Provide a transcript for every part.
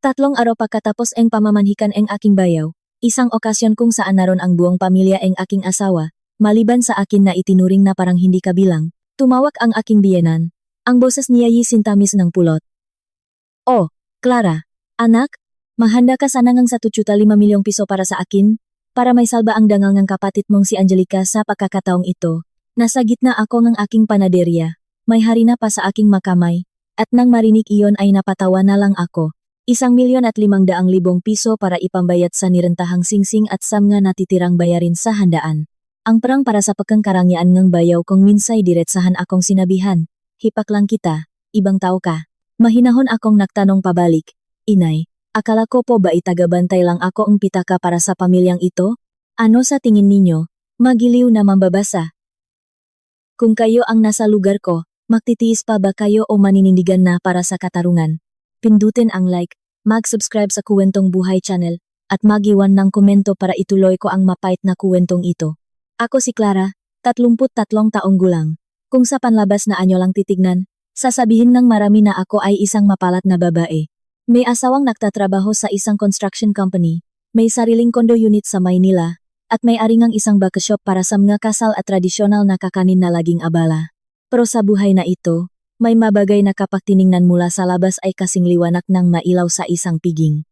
3 araw pagkatapos ang pamamanhikan ang aking bayaw, isang okasyon kung saan naroon ang buong pamilya ang aking asawa, maliban sa akin na itinuring na parang hindi kabilang, tumawag ang aking biyenan. Ang boses niya sintamis ng pulot. "Oh, Clara, anak, mahanda ka sana ngang 1,5 milyong piso para sa akin, para may salba ang dangal ng kapatid mong si Angelica sa pagkakataong ito. Nasa gitna ako ng aking panaderya, may harina pa sa aking makamay, at nang marinig iyon ay napatawa na lang ako. 1,500,000 piso para ipambayad sa nirentahang singsing at nga natitirang bayarin sa handaan. Ang perang para sa pagkangkarangyaan ng bayaw kong minsay diretsahan akong sinabihan, hipak lang kita, ibang tao ka." Mahinahon akong nagtanong pabalik, "Inay, akala ko po ba itagabantay lang ako ang pitaka para sa pamilyang ito? Ano sa tingin ninyo, magiliw na mambabasa? Kung kayo ang nasa lugar ko, magtitiis pa ba kayo o maninindigan na para sa katarungan?" Pindutin ang like, mag-subscribe sa Kuwentong Buhay channel, at mag-iwan ng komento para ituloy ko ang mapait na kuwentong ito. Ako si Clara, 33 taong gulang. Kung sa panlabas na anyo lang titignan, sasabihin ng marami na ako ay isang mapalat na babae. May asawang nagtatrabaho sa isang construction company, may sariling condo unit sa Maynila, at may aringang isang bakashop para sa mga kasal at tradisyonal na kakanin na laging abala. Pero sa buhay na ito, may mabagay na kapag tiningnan mula sa labas ay kasing liwanag ng mailaw sa isang piging.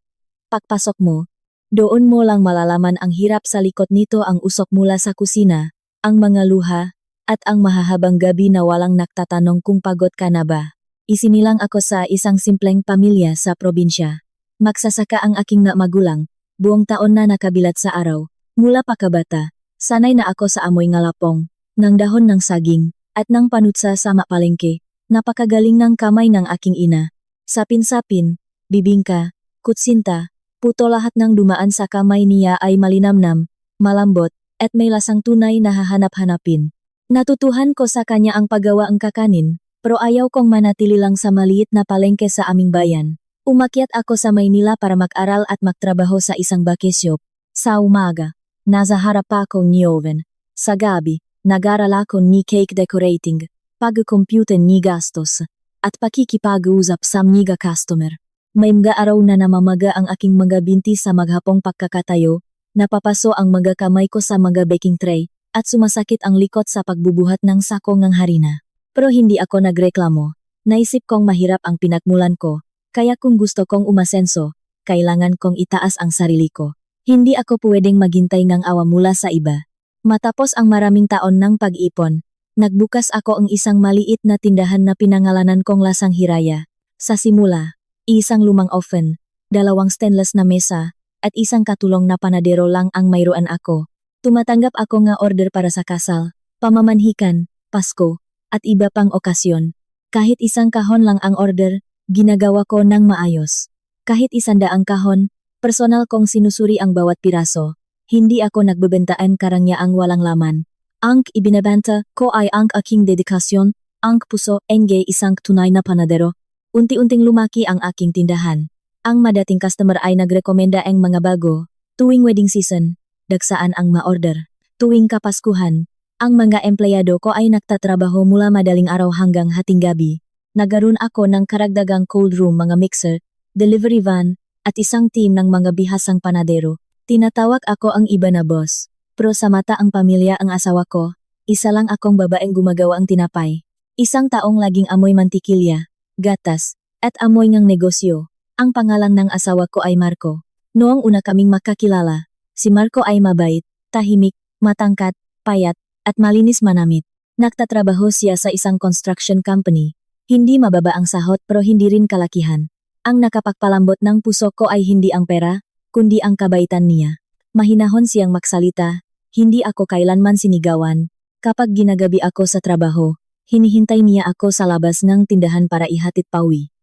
Pagpasok mo, doon mo lang malalaman ang hirap sa likod nito, ang usok mula sa kusina, ang mga luha, at ang mahahabang gabi na walang nagtatanong kung pagod ka na ba. Isinilang ako sa isang simpleng pamilya sa probinsya. Magsasaka ang aking magulang, buong taon na nakabilat sa araw. Mula pakabata, sanay na ako sa amoy ngalapong, ng dahon ng saging, at ng panutsa sa mapalengke. Napakagaling ng kamay ng aking ina. Sapin-sapin, bibingka, kutsinta, puto, lahat ng dumaan sa kamay niya ay malinamnam, malambot, at may lasang tunay na hahanap-hanapin. Natutuhan ko sa kanya ang paggawa ng kakanin, pero ayaw kong manatili lang sa maliit na palengke sa aming bayan. Umakyat ako sa Maynila para mag-aral at magtrabaho sa isang bakeshop. Sa umaga, nasa harap ako ni oven. Sa gabi, nag-aral ako ni cake decorating, pag-computer ni gastos, at pakikipag-usap sa mga customer. May mga araw na namamaga ang aking mga binti sa maghapong pagkakatayo, napapaso ang mga kamay ko sa mga baking tray, at sumasakit ang likod sa pagbubuhat ng sako ng harina. Pero hindi ako nagreklamo. Naisip kong mahirap ang pinagmulan ko, kaya kung gusto kong umasenso, kailangan kong itaas ang sarili ko. Hindi ako pwedeng maghintay ng awa mula sa iba. Matapos ang maraming taon ng pag-ipon, nagbukas ako ang isang maliit na tindahan na pinangalanan kong Lasang Hiraya. Sa simula, isang lumang oven, 2 stainless na mesa, at isang katulong na panadero lang ang mayroon ako. Tumatanggap ako ng order para sa kasal, pamamanhikan, Pasko, at iba pang okasyon. Kahit isang kahon lang ang order, ginagawa ko ng maayos. Kahit 100 kahon, personal kong sinusuri ang bawat piraso. Hindi ako nagbebentaan karangyaang walang laman. Ang ibinabenta ko ay ang aking dedikasyon, ang puso, engge isang tunay na panadero. Unti-unting lumaki ang aking tindahan. Ang madating customer ay nagrekomenda ang mga bago. Tuwing wedding season, dagsaan ang ma-order. Tuwing Kapaskuhan, ang mga empleyado ko ay nagtatrabaho mula madaling araw hanggang hating gabi. Nagkaroon ako ng karagdagang cold room, mga mixer, delivery van, at isang team ng mga bihasang panadero. Tinatawag ako ang iba na boss. Pero sa mata ang pamilya ang asawa ko, isa lang akong babaeng gumagawa ang tinapay. Isang taong laging amoy mantikilya, gatas, at amoy ng negosyo. Ang pangalan ng asawa ko ay Marco. Noong una kaming makakilala, si Marco ay mabait, tahimik, matangkat, payat, at malinis manamit. Nagtatrabaho siya sa isang construction company. Hindi mababa ang sahod pero hindi rin kalakihan. Ang nakapagpalambot ng puso ko ay hindi ang pera, kundi ang kabaitan niya. Mahinahon siyang magsalita, hindi ako kailanman sinigawan. Kapag ginagabi ako sa trabaho, hinihintay niya ako sa labas ng tindahan para ihatid pauwi.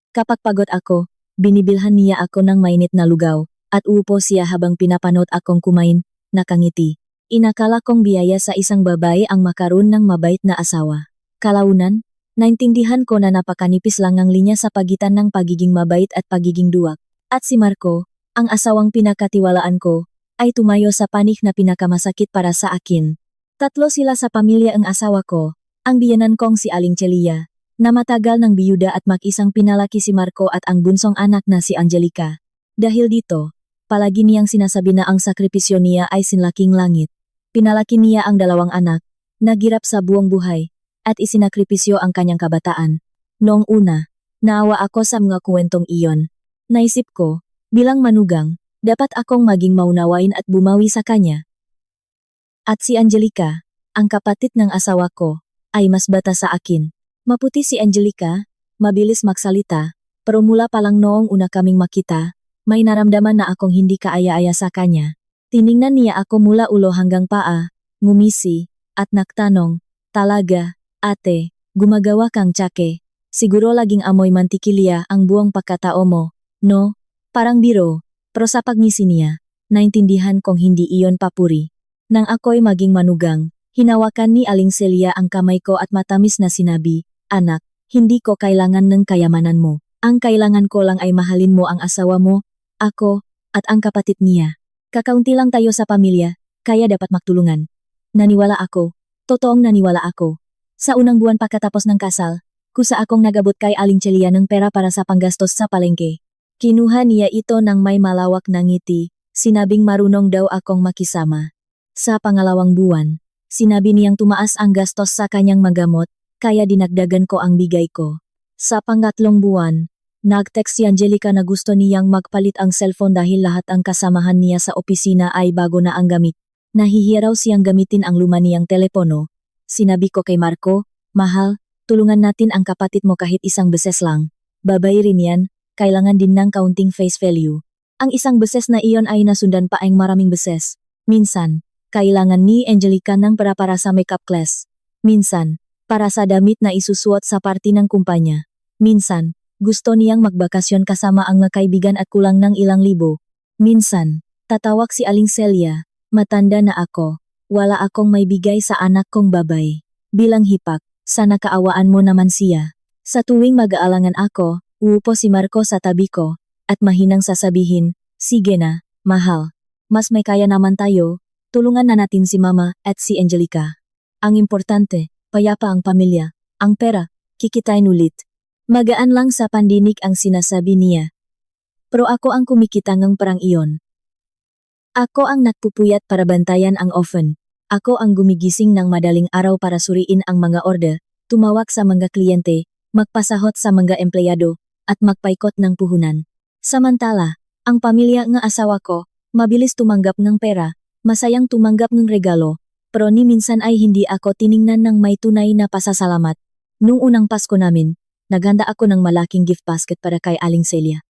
Kapag pagod ako, binibilhan niya ako ng mainit na lugaw, at uupo siya habang pinapanood akong kumain, nakangiti. Inakala kong biyaya sa isang babae ang makaroon ng mabait na asawa. Kalaunan, naintindihan ko na napakanipis lang ang linya sa pagitan ng pagiging mabait at pagiging duwag. At si Marco, ang asawang pinakatiwalaan ko, ay tumayo sa panik na pinakamasakit para sa akin. 3 sila sa pamilya ang asawa ko, ang biyanan kong si Aling Celia, na matagal ng biyuda at mag-isang pinalaki si Marco at ang bunsong anak na si Angelica. Dahil dito, palagi niyang sinasabi na ang sakripisyo niya ay sinlaking langit. Pinalaki niya ang dalawang anak, naghirap sa buong buhay, at isinakripisyo ang kanyang kabataan. Noong una, naawa ako sa mga kwentong iyon. Naisip ko, bilang manugang, dapat akong maging maunawain at bumawi sa kanya. At si Angelica, ang kapatid ng asawa ko, ay mas bata sa akin. Maputi si Angelica, mabilis magsalita, pero mula pa lang noong una kaming makita, may naramdaman na akong hindi kaaya-aya sa kanya. Tiningnan niya ako mula ulo hanggang paa, ngumisi, at nagtanong, "Talaga, ate, gumagawa kang tsake? Siguro laging amoy mantikilya ang buong pagkatao mo, no?" Parang biro, pero sa pagngisi niya, naintindihan kong hindi iyon papuri. Nang ako'y maging manugang, hinawakan ni Aling Celia ang kamay ko at matamis na sinabi, "Anak, hindi ko kailangan ng kayamanan mo. Ang kailangan ko lang ay mahalin mo ang asawa mo, ako, at ang kapatid niya. Kakaunti lang tayo sa pamilya, kaya dapat magtulungan." Naniwala ako, totoong naniwala ako. Sa unang buwan pagkatapos ng kasal, kusa akong nagabot kay Aling Celia ng pera para sa panggastos sa palengke. Kinuha niya ito ng may malawak na ngiti, sinabing marunong daw akong makisama. Sa pangalawang buwan, sinabi niyang tumaas ang gastos sa kanyang magamot, kaya dinagdagan ko ang bigay ko. Sa pangatlong buwan, nag-text si Angelica na gusto niyang magpalit ang cellphone dahil lahat ang kasamahan niya sa opisina ay bago na ang gamit. Nahihiya raw siyang gamitin ang luma niyang telepono. Sinabi ko kay Marco, "Mahal, tulungan natin ang kapatid mo kahit isang beses lang. Babay rin yan, kailangan din ng kaunting face value." Ang isang beses na iyon ay nasundan pa ang maraming beses. Minsan, kailangan ni Angelica ng pera para sa makeup class. Minsan, para sa damit na isusuot sa party ng kumpanya. Minsan, gusto niyang magbakasyon kasama ang mga kaibigan at kulang ng ilang libo. Minsan, tatawag si Aling Celia, "Matanda na ako, wala akong may bigay sa anak kong babay." Bilang hipak, "Sana kaawaan mo naman siya." Sa tuwing mag-aalangan ako, uupo si Marco sa tabi ko, at mahinang sasabihin, "Sige na, mahal. Mas may kaya naman tayo. Tulungan na natin si Mama at si Angelica. Ang importante, payapa ang pamilya. Ang pera, kikitain ulit." Magaan lang sa pandinig ang sinasabi niya. Pero ako ang kumikita ng parang iyon. Ako ang nagpupuyat para bantayan ang oven. Ako ang gumigising ng madaling araw para suriin ang mga order, tumawag sa mga kliyente, magpasahot sa mga empleyado, at magpaikot ng puhunan. Samantala, ang pamilya ng asawa ko, mabilis tumanggap ng pera, masayang tumanggap ng regalo, pero ni minsan ay hindi ako tiningnan ng may tunay na pasasalamat. Nung unang Pasko namin, naghanda ako ng malaking gift basket para kay Aling Celia.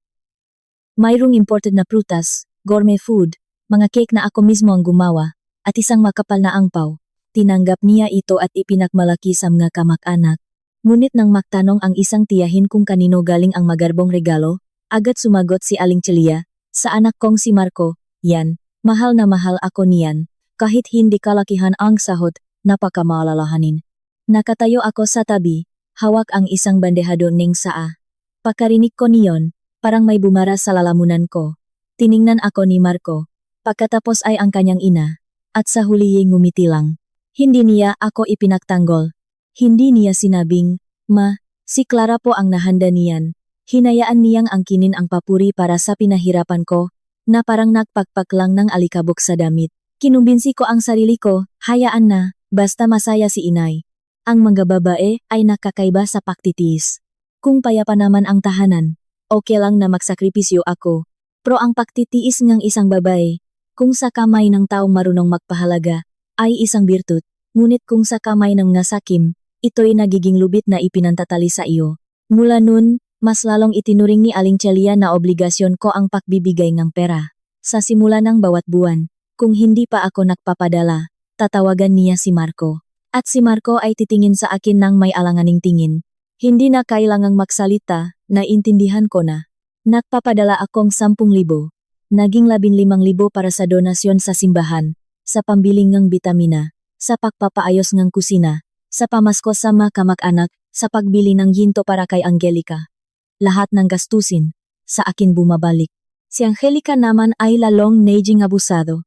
Mayroong imported na prutas, gourmet food, mga cake na ako mismo ang gumawa, at isang makapal na angpaw. Tinanggap niya ito at ipinagmalaki sa mga kamag-anak. Ngunit nang magtanong ang isang tiyahin kung kanino galing ang magarbong regalo, agad sumagot si Aling Celia, "Sa anak kong si Marco, yan. Mahal na mahal ako niyan. Kahit hindi kalakihan ang sahod, napakamalalahanin." Nakatayo ako sa tabi, hawak ang isang bandehado ng saa. Pagkarinig ko niyon, parang may bumara sa lalamunan ko. Tiningnan ako ni Marco. Pagkatapos ay ang kanyang ina. At sa huli ngumiti lang. Hindi niya ako ipinagtanggol. Hindi niya sinabing, "Ma, si Clara po ang nahanda niyan." Hinayaan niyang angkinin ang papuri para sa pinahirapan ko, na parang nagpakpak lang ng alikabok sa damit. Kinumbinsi ko ang sarili ko, hayaan na, basta masaya si inay. Ang mga babae ay nakakaiba sa pagtitiis. Kung payapa naman ang tahanan, okay lang na magsakripisyo ako. Pero ang pagtitiis ng isang babae, kung sa kamay ng taong marunong magpahalaga, ay isang birtud. Ngunit kung sa kamay ng nasakim, ito'y nagiging lubid na ipinantatali sa iyo. Mula nun, mas lalong itinuring ni Aling Celia na obligasyon ko ang pagbibigay ng pera. Sa simula ng bawat buwan, kung hindi pa ako nagpapadala, tatawagan niya si Marco. At si Marco ay titingin sa akin ng may alanganing tingin. Hindi na kailangang magsalita, naintindihan ko na. Nagpapadala akong 10,000. Naging 15,000 para sa donasyon sa simbahan, sa pambiling ng bitamina, sa pagpapaayos ng kusina, sa pamasko sa mga kamag-anak, sa pagbili ng ginto para kay Angelica. Lahat ng gastusin, sa akin bumabalik. Si Angelica naman ay lalong naging abusado.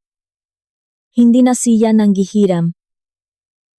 Hindi na siya nanghihiram,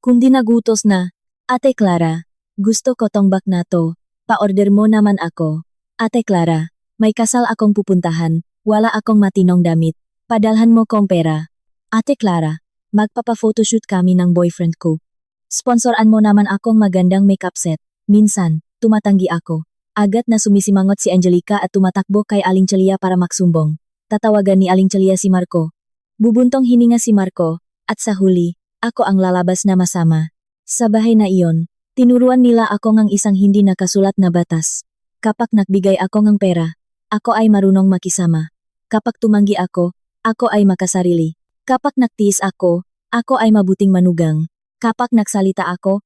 kundi nagutos na, "Ate Clara, Gusto ko tong bag na to. Pa-order mo naman ako. Ate Clara, may kasal akong pupuntahan. Wala akong matinong damit. Padalhan mo kong pera. Ate Clara, magpapa-photoshoot kami ng boyfriend ko. Sponsoran mo naman akong magandang makeup set. Minsan, tumatanggi ako. Agad na sumisimangot si Angelica at tumatakbo kay Aling Celia para maksumbong. Tatawagan ni Aling Celia si Marco. Bubuntong hininga si Marco, at sa huli, ako ang lalabas na masama. Sa bahay na iyon, tinuruan nila ako ng isang hindi nakasulat na batas. Kapag nagbigay ako ng pera, ako ay marunong makisama. Kapag tumanggi ako ay makasarili. Kapag nagtiis ako ay mabuting manugang. Kapag nagsalita ako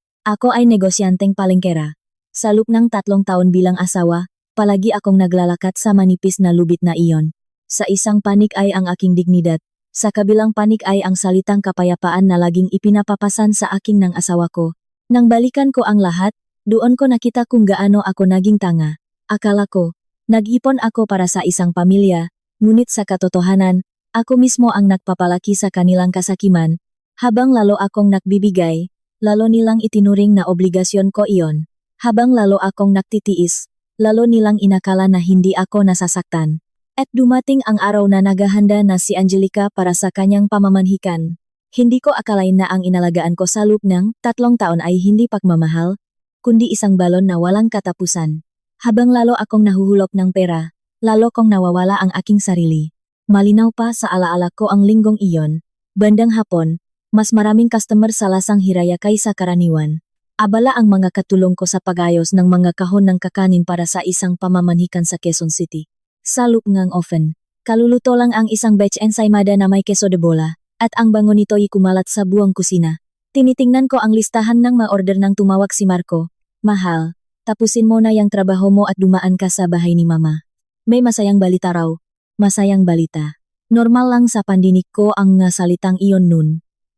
ay negosyanteng palengkera. Sa loob ng 3 taon bilang asawa, palagi akong naglalakat sa manipis na lubid na iyon. Sa isang panig ay ang aking dignidad, sa kabilang panig ay ang salitang kapayapaan na laging ipinapapasan sa akin ng asawa ko. Nang balikan ko ang lahat, doon ko nakita kung gaano ako naging tanga. Akala ko, nag-ipon ako para sa isang pamilya, ngunit sa katotohanan, ako mismo ang nagpapalaki sa kanilang kasakiman, habang lalo akong nagbibigay, lalo nilang itinuring na obligasyon ko iyon. Habang lalo akong nagtitiis, lalo nilang inakala na hindi ako nasasaktan. At dumating ang araw na naghahanda na si Angelica para sa kanyang pamamanhikan. Hindi ko akalain na ang inalagaan ko sa loob ng 3 taon ay hindi pagmamahal, kundi isang balon na walang katapusan. Habang lalo akong nahuhulog ng pera, lalo kong nawawala ang aking sarili. Malinaw pa sa alaala ko ang linggong iyon, bandang hapon, mas maraming customer sa Lasang Hiraya kaysa karaniwan. Abala ang mga katulong ko sa pagayos ng mga kahon ng kakanin para sa isang pamamanhikan sa Quezon City. Sa loob ng oven, kaluluto lang ang isang batch ensaymada na may queso de bola, at ang bango nito'y kumalat sa buong kusina. Tinitingnan ko ang listahan ng ma-order nang tumawag si Marco. Mahal, tapusin mo na yung trabaho mo at dumaan ka sa bahay ni Mama. May masayang balita raw. Masayang balita. Normal lang sa pandinig ko ang nga salitang iyon nun.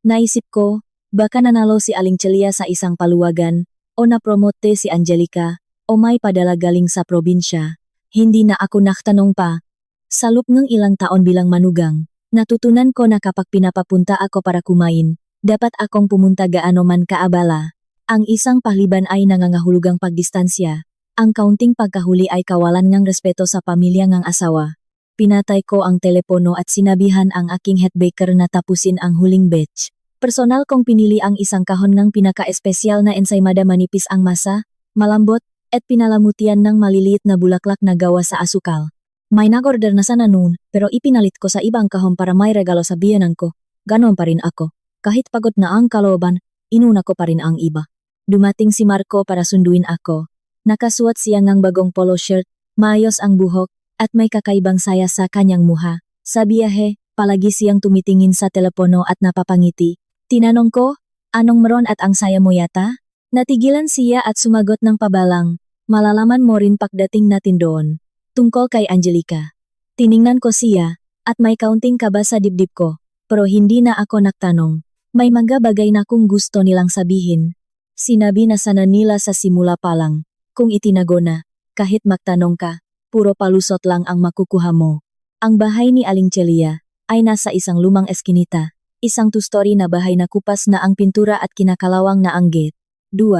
Naisip ko, baka nanalo si Aling Celia sa isang paluwagan, o napromote si Angelica, o may padala galing sa probinsya. Hindi na ako nakatanong pa. Sa loob ng ilang taon bilang manugang, natutunan ko na kapag pinapapunta ako para kumain, dapat akong pumunta gaano man kaabala. Ang isang pahliban ay nangangahulugang pagdistansya. Ang kaunting pagkahuli ay kawalan ng respeto sa pamilya ng asawa. Pinatay ko ang telepono at sinabihan ang aking head baker na tapusin ang huling batch. Personal kong pinili ang isang kahon ng pinaka-espesyal na ensaymada manipis ang masa, malambot, at pinalamutian ng maliliit na bulaklak na gawa sa asukal. May nag-order na sana noon, pero ipinalit ko sa ibang kahon para may regalo sa biyenan ko. Ganon pa rin ako. Kahit pagod na ang kalooban, inuna ko pa rin ang iba. Dumating si Marco para sunduin ako. Nakasuot siya ng bagong polo shirt, maayos ang buhok, at may kakaibang saya sa kanyang muha. Sa biyahe, palagi siyang tumitingin sa telepono at napapangiti. Tinanong ko, anong meron at ang saya mo yata? Natigilan siya at sumagot ng pabalang, malalaman mo rin pagdating natin doon. Tungkol kay Angelica. Tiningnan ko siya, at may kaunting kaba sa dibdib ko, pero hindi na ako nagtanong. May mga bagay na kung gusto nilang sabihin. Sinabi na sana nila sa simula pa lang, kung itinago na, kahit magtanong ka, puro palusot lang ang makukuha mo. Ang bahay ni Aling Celia ay nasa isang lumang eskinita. Isang two-story na bahay na kupas na ang pintura at kinakalawang na ang gate. 2.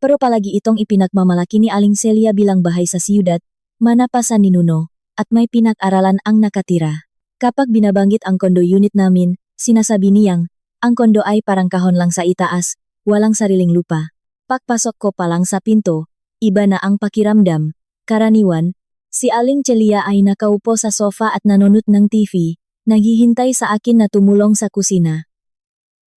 Pero palagi itong ipinagmamalaki ni Aling Celia bilang bahay sa siyudad, manapa sa ninuno, at may pinag-aralan ang nakatira. Kapag binabanggit ang kondo unit namin, sinasabi niyang, ang kondo ay parang kahon lang sa itaas, walang sariling lupa. Pagpasok ko pa lang sa pinto, iba na ang pakiramdam. Karaniwan, si Aling Celia ay nakaupo sa sofa at nanonood ng TV, naghihintay sa akin na tumulong sa kusina.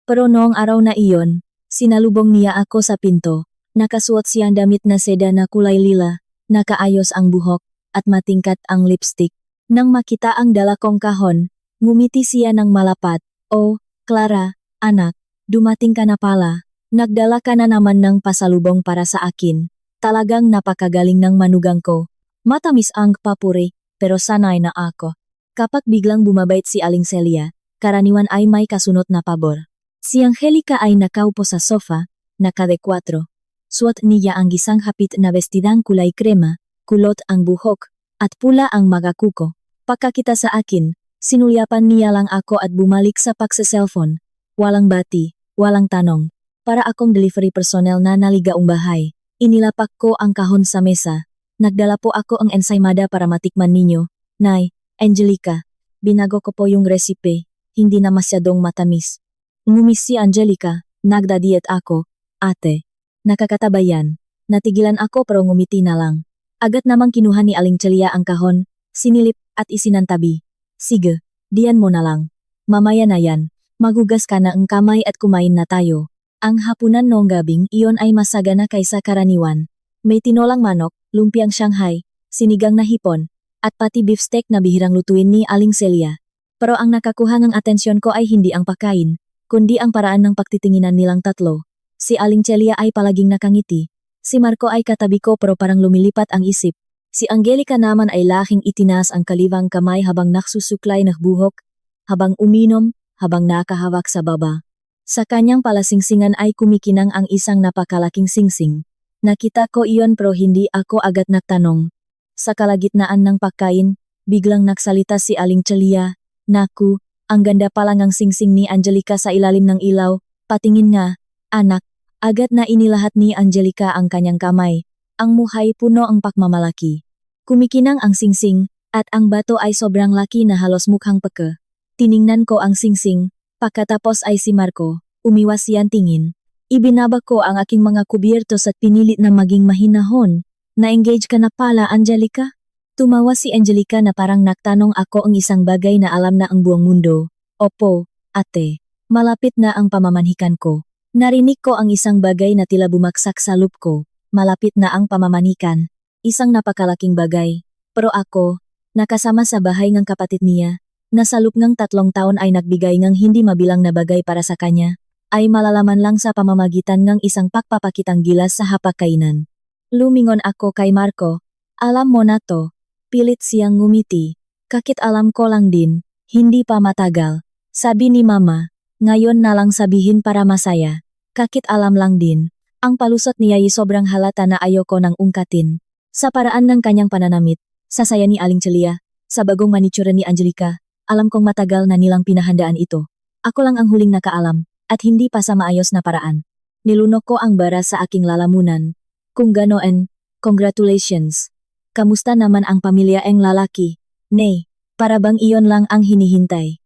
Pero noong araw na iyon, sinalubong niya ako sa pinto. Nakasuot siyang damit na seda na kulay lila, nakaayos ang buhok, at matingkat ang lipstick. Nang makita ang dala kong kahon, ngumiti siya ng malapat. Oh, Clara, anak, dumating ka na pala. Nagdala ka na naman ng pasalubong para sa akin. Talagang napakagaling ng manugang ko. Matamis ang papuri, pero sanay na ako. Kapag biglang bumabait si Aling Celia, karaniwan ay may kasunot na pabor. Si Angelica ay nakaupo sa sofa, naka-de-4. Suot niya ang gisang hapit na bestidang kulay krema, kulot ang buhok, at pula ang mga kuko. Pagkakita sa akin, sinulyapan niya lang ako at bumalik sa pagsa-cellphone. Walang bati, walang tanong. Para akong delivery personnel na naligaong bahay. Inilapak ko ang kahon sa mesa. Nagdala po ako ang ensaymada para matikman ninyo. Nay, Angelica, binago ko po yung resipe. Hindi na masyadong matamis. Ngumis si Angelica, nagda-diet ako. Ate, nakakatabayan. Natigilan ako pero ngumiti na lang. Agad namang kinuha ni Aling Celia ang kahon, sinilip at isinantabi. Sige, diyan mo na lang. Mamaya na yan. Magugas ka na ang kamay at kumain na tayo. Ang hapunan noong gabing iyon ay masagana kaysa karaniwan. May tinolang manok, lumpiang Shanghai, sinigang na hipon, at pati beefsteak na bihirang lutuin ni Aling Celia. Pero ang nakakuha ng atensyon ko ay hindi ang pagkain, kundi ang paraan ng pagtitinginan nilang tatlo. Si Aling Celia ay palaging nakangiti. Si Marco ay katabi ko pero parang lumilipat ang isip. Si Angelica naman ay laking itinaas ang kalibang kamay habang naksusuklay ng buhok, habang uminom, habang nakahawak sa baba. Sa kanyang palasingsingan ay kumikinang ang isang napakalaking singsing. Nakita ko iyon pero hindi ako agad nagtanong. Sa kalagitnaan ng pagkain, biglang nagsalita si Aling Celia. Naku, ang ganda pala ng singsing ni Angelica sa ilalim ng ilaw. Patingin nga, anak. Agad na inilahat ni Angelica ang kanyang kamay. Ang muhay puno ang pagmamalaki. Kumikinang ang singsing, at ang bato ay sobrang laki na halos mukhang peke. Tiningnan ko ang singsing. Pagkatapos ay si Marco, umiwas yan tingin. Ibinaba ko ang aking mga kubyertos at pinilit na maging mahinahon. Na-engage ka na pala, Angelica? Tumawa si Angelica na parang nagtanong ako ang isang bagay na alam na ang buong mundo. Opo, ate. Malapit na ang pamamanhikan ko. Narinig ko ang isang bagay na tila bumaksak sa loop ko. Malapit na ang pamamanhikan. Isang napakalaking bagay. Pero ako, nakasama sa bahay ng kapatid niya, na sa loob ng 3 taon ay nagbigay ng hindi mabilang na bagay para sa kanya, ay malalaman lang sa pamamagitan ng isang pagpapakitang gilas sa hapagkainan. Lumingon ako kay Marco. Alam mo na to. Pilit siyang ngumiti. Kakit alam ko lang din, hindi pa matagal. Sabi ni Mama, ngayon na lang sabihin para masaya. Kakit alam lang din. Ang palusot niya ay sobrang halata na ayoko nang ungkatin. Sa paraan ng kanyang pananamit, sa saya ni Aling Celia, sa bagong manitsura ni Angelica, alam kong matagal na nilang pinahandaan ito. Ako lang ang huling nakaalam, at hindi pa sa maayos na paraan. Nilunok ko ang bara sa aking lalamunan. Kung ganoon, congratulations. Kamusta naman ang pamilya eng lalaki? Nay, para bang iyon lang ang hinihintay?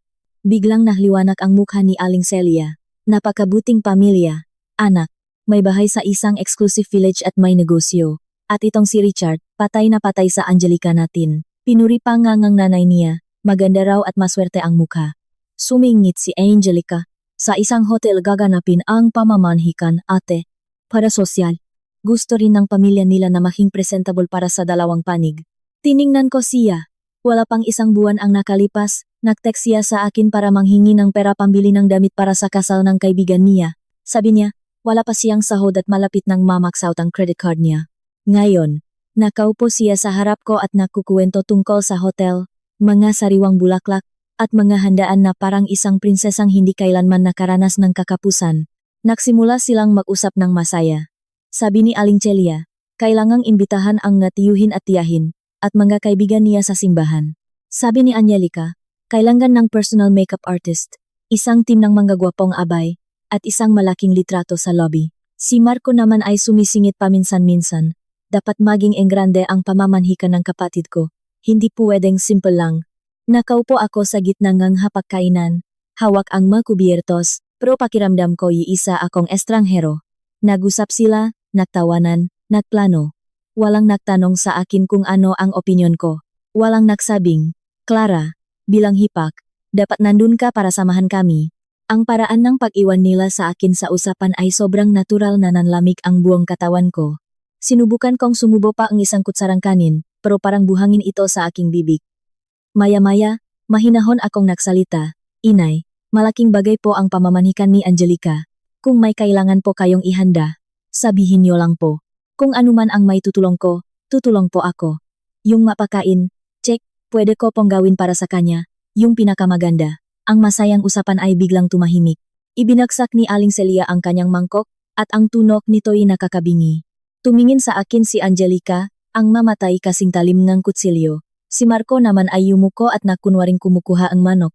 Biglang nahliwanag ang mukha ni Aling Celia. Napakabuting pamilya. Anak, may bahay sa isang exclusive village at may negosyo. At itong si Richard, patay na patay sa Angelica natin. Pinuri pa nga ngang nanay niya. Maganda raw at maswerte ang mukha. Sumingit si Angelica. Sa isang hotel gaganapin ang pamamanhikan, ate. Para sosyal. Gusto rin ng pamilya nila na maging presentable para sa dalawang panig. Tiningnan ko siya. Wala pang 1 buwan ang nakalipas, nag-text siya sa akin para manghingi ng pera pambili ng damit para sa kasal ng kaibigan niya. Sabi niya, wala pa siyang sahod at malapit nang ma-max out ang credit card niya. Ngayon, nakaupo siya sa harap ko at nakukuwento tungkol sa hotel, mga sariwang bulaklak, at mga handaan na parang isang prinsesang hindi kailanman nakaranas ng kakapusan. Nagsimula silang mag-usap ng masaya. Sabi ni Aling Celia, kailangang imbitahan ang natiyuhin at tiyahin, at mga kaibigan niya sa simbahan. Sabi ni Angelica, kailangan ng personal makeup artist, isang team ng mga gwapong abay, at isang malaking litrato sa lobby. Si Marco naman ay sumisingit paminsan-minsan. Dapat maging engrande ang pamamanhikan ng kapatid ko. Hindi pwedeng simple lang. Nakaupo ako sa gitna ng hapagkainan. Hawak ang mga kubyertos, pero pakiramdam ko iisa akong estranghero. Nag-usap sila, nagtawanan, nagplano. Walang nagtanong sa akin kung ano ang opinyon ko. Walang nagsabing, Clara, bilang hipak, dapat nandun ka para samahan kami. Ang paraan ng pag-iwan nila sa akin sa usapan ay sobrang natural na nanlamig ang buong katawan ko. Sinubukan kong sumubo pa ang isang kutsarang kanin, pero parang buhangin ito sa aking bibig. Maya-maya, mahinahon akong nagsalita. Inay, malaking bagay po ang pamamanhikan ni Angelica. Kung may kailangan po kayong ihanda, sabihin niyo lang po. Kung anuman ang may tutulong ko, tutulong po ako. Yung mapakain, check, pwede ko pong gawin para sa kanya. Yung pinakamaganda, ang masayang usapan ay biglang tumahimik. Ibinagsak ni Aling Celia ang kanyang mangkok, at ang tunok nito'y nakakabingi. Tumingin sa akin si Angelica, ang mamatay kasing talim ng kutsilyo. Si Marco naman ay yumuko at nakunwaring kumukuha ang manok.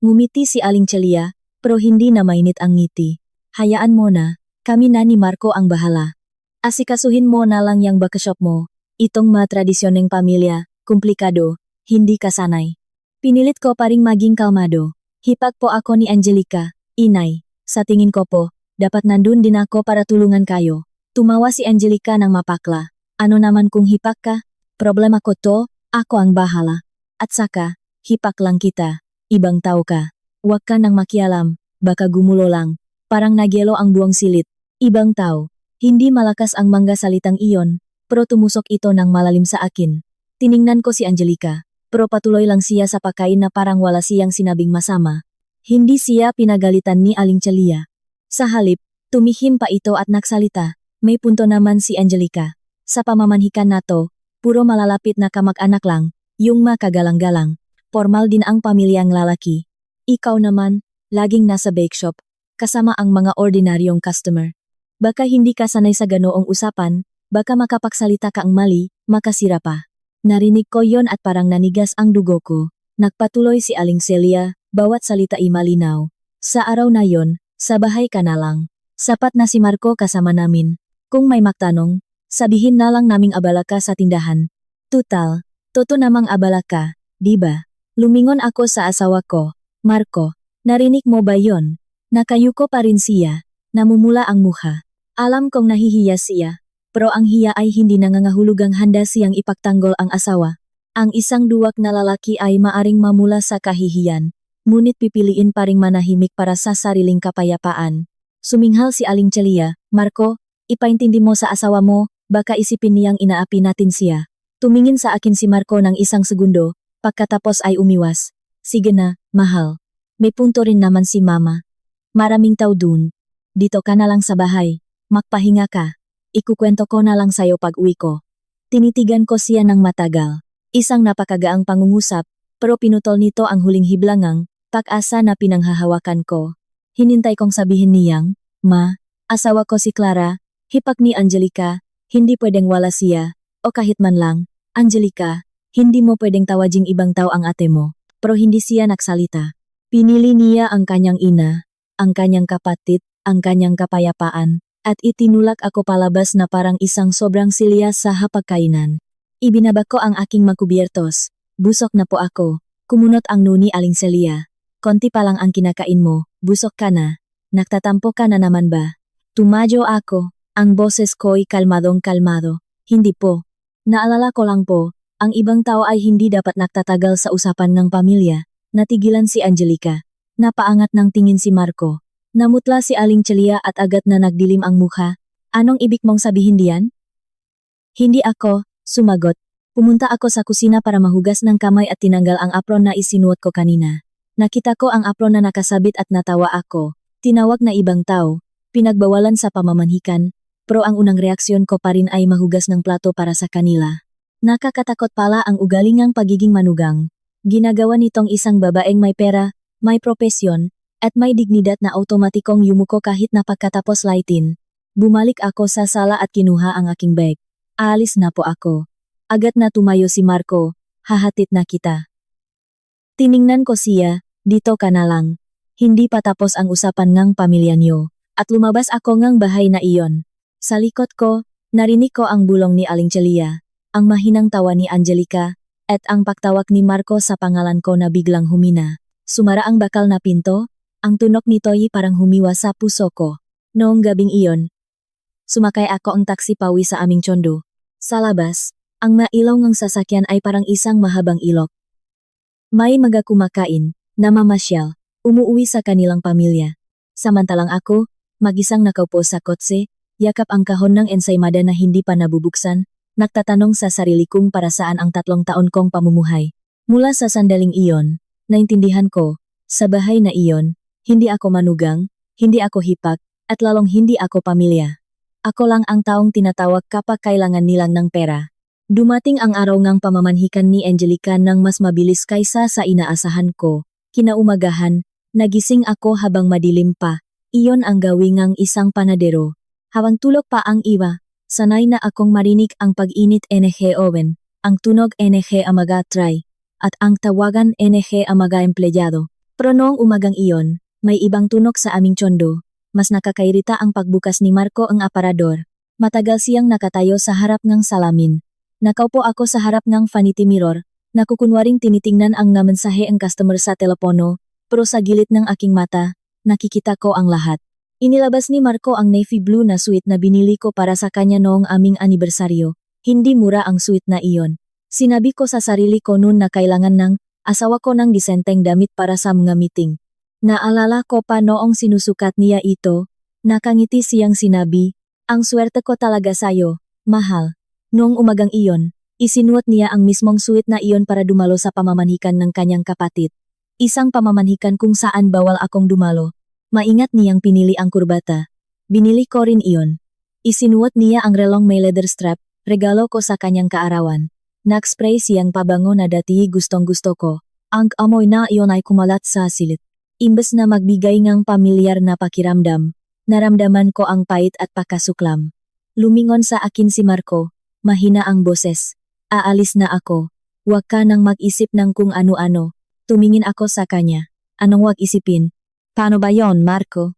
Ngumiti si Aling Celia, pero hindi na mainit ang ngiti. Hayaan mo na, kami na ni Marco ang bahala. Asikasuhin mo na lang yang bakashop mo. Itong mga tradisyon ng pamilya, komplikado, hindi ka sanay. Pinilit ko pa ring maging kalmado. Hipag po ako ni Angelica, inay. Sa tingin ko po, dapat nandun din ako para tulungan kayo. Tumawa si Angelica ng mapakla. Ano naman kung hipak ka? Problema ko to, ako ang bahala. At saka, hipak lang kita. Ibang tao ka. Huwag ka nang makialam, baka gumulo lang. Parang nagyelo ang buong silit. Ibang tao. Hindi malakas ang mangga salitang iyon, pero tumusok ito ng malalim sa akin. Tiningnan ko si Angelica, pero patuloy lang siya sa pagkain na parang wala siyang sinabing masama. Hindi siya pinagalitan ni Aling Celia. Sa halip, tumihim pa ito at nagsalita. May punto naman si Angelica. Sa pamamanhikan na to, puro malalapit na kamag-anak lang, yung makagalang-galang. Formal din ang pamilyang lalaki. Ikaw naman, laging nasa bake shop, kasama ang mga ordinaryong customer. Baka hindi ka sanay sa ganoong usapan, baka makapagsalita ka ang mali, makasira pa. Narinig ko yon at parang nanigas ang dugo ko. Nagpatuloy si Aling Celia, bawat salita ay malinaw. Sa araw na yon, sa bahay ka na lang. Sapat na si Marco kasama namin. Kung may magtanong, sabihin na lang naming abala ka sa tindahan. Tutal, toto namang abala ka, di ba? Lumingon ako sa asawa ko. Marco, narinig mo ba yon? Nakayuko pa rin siya. Namumula ang mukha. Alam kong nahihiya siya, pero ang hiya ay hindi nangangahulugang handa siyang ipagtanggol ang asawa. Ang isang duwag na lalaki ay maaring mamula sa kahihiyan, ngunit pipiliin pa ring manahimik para sa sariling kapayapaan. Suminghal si Aling Celia, Marco, ipaintindi mo sa asawa mo, baka isipin niyang inaapi natin siya. Tumingin sa akin si Marco ng isang segundo, pagkatapos ay umiwas. Sige na, mahal. May punto rin naman si mama. Maraming tao dun. Dito ka na lang sa bahay. Magpahinga ka. Ikukwento ko na lang sayo pag uwi ko. Tinitigan ko siya ng matagal. Isang napakagaang pangungusap, pero pinutol nito ang huling hiblangang, pag-asa na pinanghahawakan ko. Hinintay kong sabihin niyang, Ma, asawa ko si Clara, hipak ni Angelica, hindi pwedeng wala siya, o kahit man lang, Angelica, hindi mo pwedeng tawaging ibang tao ang ate mo, pero hindi siya nagsalita. Pinili niya ang kanyang ina, ang kanyang kapatid, ang kanyang kapayapaan, at itinulak ako palabas na parang isang sobrang silya sa hapagkainan. Ibinaba ko ang aking makubiertos. Busok na po ako. Kumunot ang nuni Aling Celia. Konti pa lang ang kinakain mo, busok ka na. Nagtatampo ka na naman ba? Tumadyo ako. Ang boses ko'y kalmadong-kalmado. Hindi po. Naalala ko lang po, ang ibang tao ay hindi dapat nagtatagal sa usapan ng pamilya. Natigilan si Angelica. Napaangat ng tingin si Marco. Namutla si Aling Celia at agad na nagdilim ang mukha. Anong ibig mong sabihin diyan? Hindi ako, sumagot. Pumunta ako sa kusina para mahugas ng kamay at tinanggal ang apron na isinuot ko kanina. Nakita ko ang apron na nakasabit at natawa ako. Tinawag na ibang tao. Pinagbawalan sa pamamanhikan, pero ang unang reaksyon ko pa rin ay mahugas ng plato para sa kanila. Nakakatakot pala ang ugalingang pagiging manugang. Ginagawa nitong isang babaeng may pera, may propesyon, at may dignidad na automatikong yumuko kahit na pagkatapos lightin. Bumalik ako sa sala at kinuha ang aking bag. Aalis na po ako. Agad na tumayo si Marco, hahatid na kita. Tiningnan ko siya, dito ka na lang. Hindi pa tapos ang usapan ng pamilya niyo. At lumabas ako ngang bahay na iyon. Sa likod ko, narinig ko ang bulong ni Aling Celia, ang mahinang tawa ni Angelica, at ang pagtawag ni Marco sa pangalan ko na biglang humina. Sumara ang bakal na pinto, ang tunog nito'y parang humiwa sa puso ko. Noong gabing iyon, sumakay ako ang taksi pauwi sa aming tsondo. Sa labas, ang mailaw ng sasakyan ay parang isang mahabang ilog. May mga kumakain, namamasyal, umuuwi sa kanilang pamilya. Samantalang ako, mag-isang nakaupo sa kotse, yakap ang kahon ng ensaymada na hindi pa nabubuksan, nagtatanong sa sarili kong para saan ang 3 taon kong pamumuhay. Mula sa sandaling iyon, naintindihan ko, sa bahay na iyon, hindi ako manugang, hindi ako hipak, at lalong hindi ako pamilya. Ako lang ang taong tinatawag kapag kailangan nilang ng pera. Dumating ang araw ng pamamanhikan ni Angelica nang mas mabilis kaysa sa inaasahan ko. Kinaumagahan, nagising ako habang madilim pa. Iyon ang gawing ng isang panadero. Habang tulog pa ang iba, sanay na akong marinig ang pag-init NG oven, ang tunog NG amaga tray, at ang tawagan NG amaga empleyado. Pero noong umagang iyon, may ibang tunog sa aming tsondo. Mas nakakairita ang pagbukas ni Marco ang aparador. Matagal siyang nakatayo sa harap ng salamin. Nakaupo ako sa harap ng vanity mirror, nakukunwaring tinitingnan ang namensahe ang customer sa telepono, pero sa gilid ng aking mata, nakikita ko ang lahat. Inilabas ni Marco ang navy blue na suit na binili ko para sa kanya noong aming anibersaryo. Hindi mura ang suit na iyon. Sinabi ko sa sarili ko noon na kailangan ng asawa ko ng disenteng damit para sa mga meeting. Naalala ko pa noong sinusukat niya ito, nakangiti siyang sinabi, "Ang swerte ko talaga sayo, mahal." Noong umagang iyon, isinuot niya ang mismong suit na iyon para dumalo sa pamamanhikan ng kanyang kapatid. Isang pamamanhikan kung saan bawal akong dumalo. Maingat niyang pinili ang kurbata. Binili ko rin iyon. Isinuot niya ang relong may leather strap, regalo ko sa kanyang kaarawan. Nag-spray siyang pabango na dati gustong-gusto ko. Ang amoy na iyon ay kumalat sa silid. Imbes na magbigay ng pamilyar na pakiramdam, naramdaman ko ang pait at pakasuklam. Lumingon sa akin si Marco, mahina ang boses. "Aalis na ako. Huwag ka nang mag-isip ng kung ano-ano." Tumingin ako sa kanya. "Anong huwag isipin? Paano ba yon, Marco?"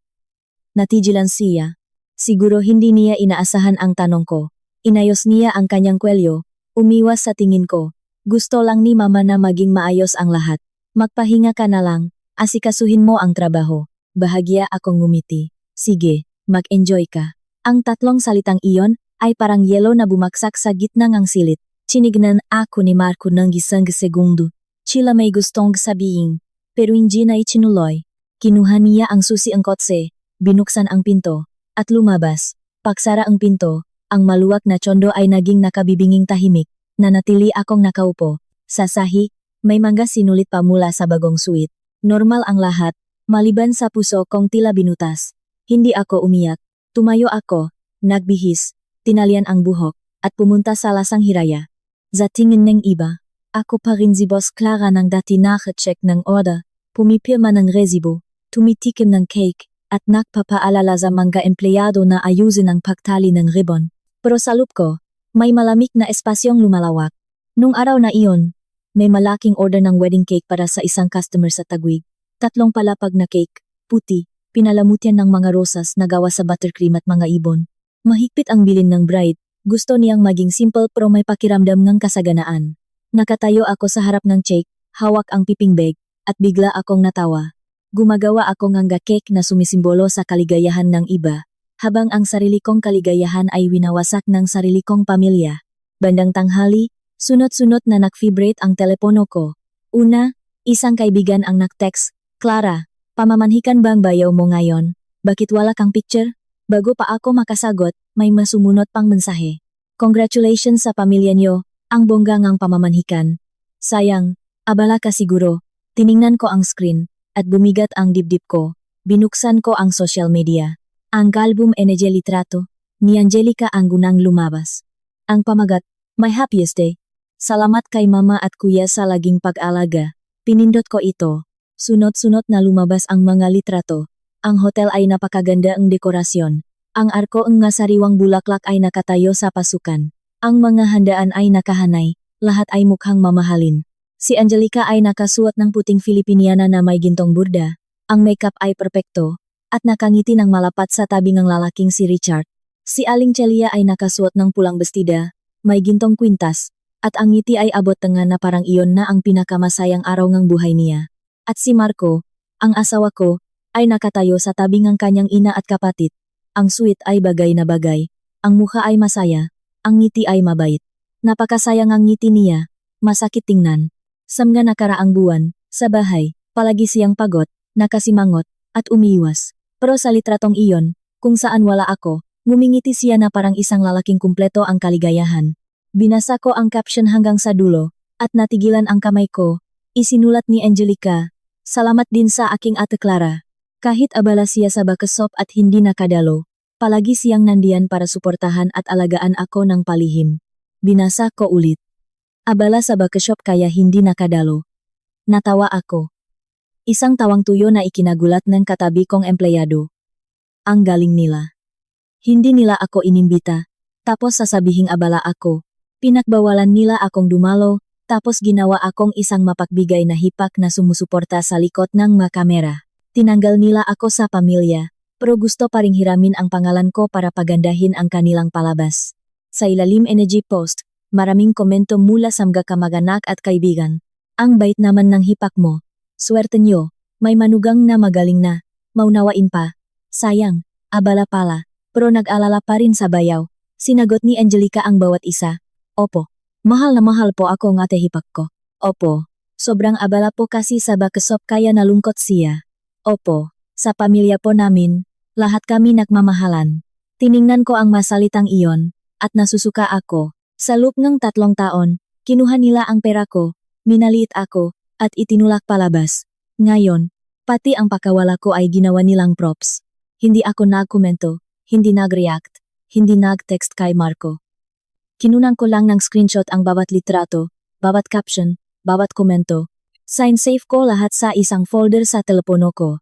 Natigilan siya. Siguro hindi niya inaasahan ang tanong ko. Inayos niya ang kanyang kwelyo, umiwas sa tingin ko. "Gusto lang ni mama na maging maayos ang lahat. Magpahinga ka na lang, asikasuhin mo ang trabaho." Bahagya akong ngumiti. "Sige, mag-enjoy ka." Ang tatlong salitang iyon ay parang yelo na bumaksak sa gitna ng silid. Tinignan ako ni Marco ng isang segundo. Sila may gustong sabihin, pero hindi na itinuloy. Kinuha niya ang susi ang kotse, binuksan ang pinto, at lumabas. Pagsara ang pinto, ang maluwag na tsondo ay naging nakabibinging tahimik. Nanatili akong nakaupo. Sa sahi, may mga sinulit pa mula sa bagong suit. Normal ang lahat, maliban sa puso kong tila binutas. Hindi ako umiyak. Tumayo ako, nagbihis, tinalian ang buhok, at pumunta sa lasang hiraya. Sa tingin ng iba, ako pa rin si Boss Clara ng dati naka-check ng order, pumipirma ng resibo, tumitikim ng cake, at nagpapaalala sa mga empleyado na ayusin ang pagtali ng ribbon. Pero sa loob ko, may malamig na espasyong lumalawak. Nung araw na iyon, may malaking order ng wedding cake para sa isang customer sa Taguig. 3 palapag na cake, puti, pinalamutian ng mga rosas na gawa sa buttercream at mga ibon. Mahigpit ang bilin ng bride, gusto niyang maging simple pero may pakiramdam ng kasaganaan. Nakatayo ako sa harap ng cake, hawak ang piping bag, at bigla akong natawa. Gumagawa ako ng cake na sumisimbolo sa kaligayahan ng iba, habang ang sarili kong kaligayahan ay winawasak ng sarili kong pamilya. Bandang tanghali, sunod-sunod na nag-vibrate ang telepono ko. Una, isang kaibigan ang nag-text, "Clara, pamamanhikan bang bayaw mo ngayon? Bakit wala kang picture?" Bago pa ako makasagot, may masumunod pang mensahe. "Congratulations sa pamilya niyo, ang bongga ngang pamamanhikan." Sayang, abala ka siguro. Tiningnan ko ang screen, at bumigat ang dibdib ko. Binuksan ko ang social media. Ang album Energy Litrato, ni Angelica ang gunang lumabas. Ang pamagat, "My happiest day. Salamat kay mama at kuya sa laging pag-alaga." Pinindot ko ito. Sunod-sunod na lumabas ang mga litrato. Ang hotel ay napakaganda ang dekorasyon. Ang arko ng nga sariwang bulaklak ay nakatayo sa pasukan. Ang mga handaan ay nakahanay, lahat ay mukhang mamahalin. Si Angelica ay nakasuot ng puting Filipiniana na may gintong burda. Ang makeup ay perpekto, at nakangiti ng malapat sa tabi ng lalaking si Richard. Si Aling Celia ay nakasuot ng pulang bestida, may gintong kwintas, at ang ngiti ay abot tanga na parang iyon na ang pinakamasayang araw ng buhay niya. At si Marco, ang asawa ko, ay nakatayo sa tabi ng kanyang ina at kapatid. Ang sweet ay bagay na bagay, ang mukha ay masaya, ang ngiti ay mabait. Napakasayang ang ngiti niya, masakit tingnan. Sa mga nakaraang buwan, sa bahay, palagi siyang pagod, nakasimangot, at umiiwas. Pero sa litratong iyon, kung saan wala ako, ngumingiti siya na parang isang lalaking kumpleto ang kaligayahan. Binasa ko ang caption hanggang sa dulo, at natigilan ang kamay ko. Isinulat ni Angelica, "Salamat din sa aking ate Clara." Kahit abala siya sa bakasop at hindi nakadalo, palagi siyang nandiyan para suportahan at alagaan ako ng palihim. Binasa ko ulit. "Abala sa bakasop kaya hindi nakadalo." Natawa ako. Isang tawang tuyo na ikinagulat ng katabi kong empleyado. Ang galing nila. Hindi nila ako inimbita, tapos sasabihing abala ako. Pinakbawalan nila akong dumalo, tapos ginawa akong isang mapakbigay na hipak na sumusuporta sa likod ng mga kamera. Tinanggal nila ako sa pamilya, pero gusto pa ring hiramin ang pangalan ko para pagandahin ang kanilang palabas. Sa ilalim energy post, maraming komento mula sa mga kamag-anak at kaibigan. Ang bait naman ng hipak mo. Swerte nyo, may manugang na magaling na. Maunawain pa. Sayang, abala pala, pero nag-alala pa rin sa bayaw. Sinagot ni Angelica ang bawat isa. Opo, mahal na mahal po ako ng ate hipak ko. Opo, sobrang abala po kasi sa bakasop kaya nalungkot siya. Opo, sa pamilya po namin, lahat kami nagmamahalan. Tiningnan ko ang masalitang iyon, at nasusuka ako. Sa loob ng 3 taon, kinuha nila ang pera ko, minaliit ako, at itinulak palabas. Ngayon, pati ang pakawala ko ay ginawa nilang props. Hindi ako nagkomento, hindi nag-react, hindi nag-text kay Marco. Kinunan ko lang ng screenshot ang bawat litrato, bawat caption, bawat komento. Sign save ko lahat sa isang folder sa telepono ko.